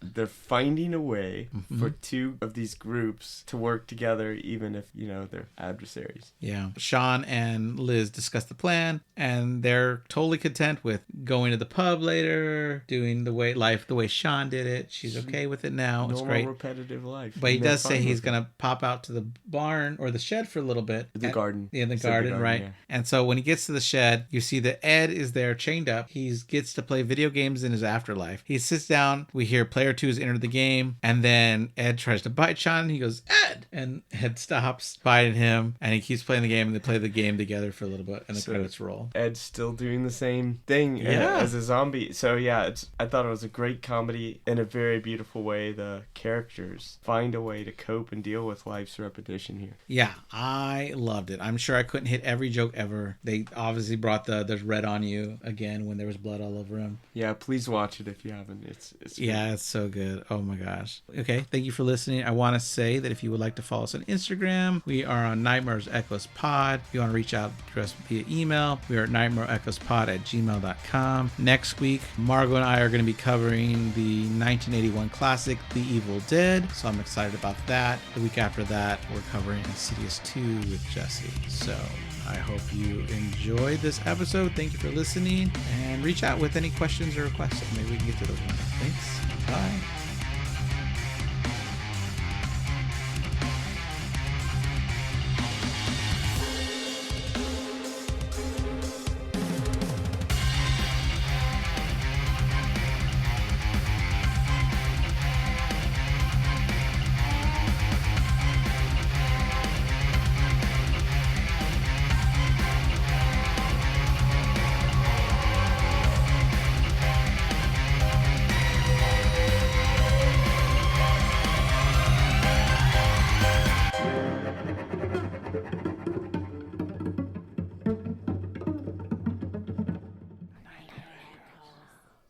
They're finding a way for two of these groups to work together, even if they're adversaries. Yeah. Shaun and Liz discuss the plan, and they're totally content with going to the pub later, doing the way Shaun did it. She's okay with it now. It's Normal great. repetitive life. But he And they're does say fine he's with it. going to pop out to the barn or the shed for a little bit. The garden. Yeah, the He said garden, right? yeah. And so when he gets to the shed, you see that Ed is there chained up. He gets to play video games in his afterlife. He sits down. We hear player 2 has entered the game. And then Ed tries to bite Shaun. He goes, Ed! And Ed stops biting him. And he keeps playing the game. And they play the game together for a little bit. And the credits roll. Ed's still doing the same thing as a zombie. So yeah, I thought it was a great comedy in a very beautiful way. The characters find a way to cope and deal with life's repetition here. Yeah, I loved it. I'm sure I couldn't hit every joke ever. They obviously brought there's red on you again when there was blood all over him. Yeah, please watch it if you haven't. It's yeah, it's so good. Oh my gosh. Okay, thank you for listening. I want to say that if you would like to follow us on Instagram, we are on Nightmares Echoes Pod. If you want to reach out to us via email, we are at nightmareechoespod@gmail.com. Next week, Margot and I are going to be covering the 1981 classic, The Evil Dead. So I'm excited about that. The week after that, we're covering Insidious 2 with Jesse. So I hope you enjoyed this episode. Thank you for listening, and reach out with any questions or requests. Maybe we can get to those ones. Thanks. Bye.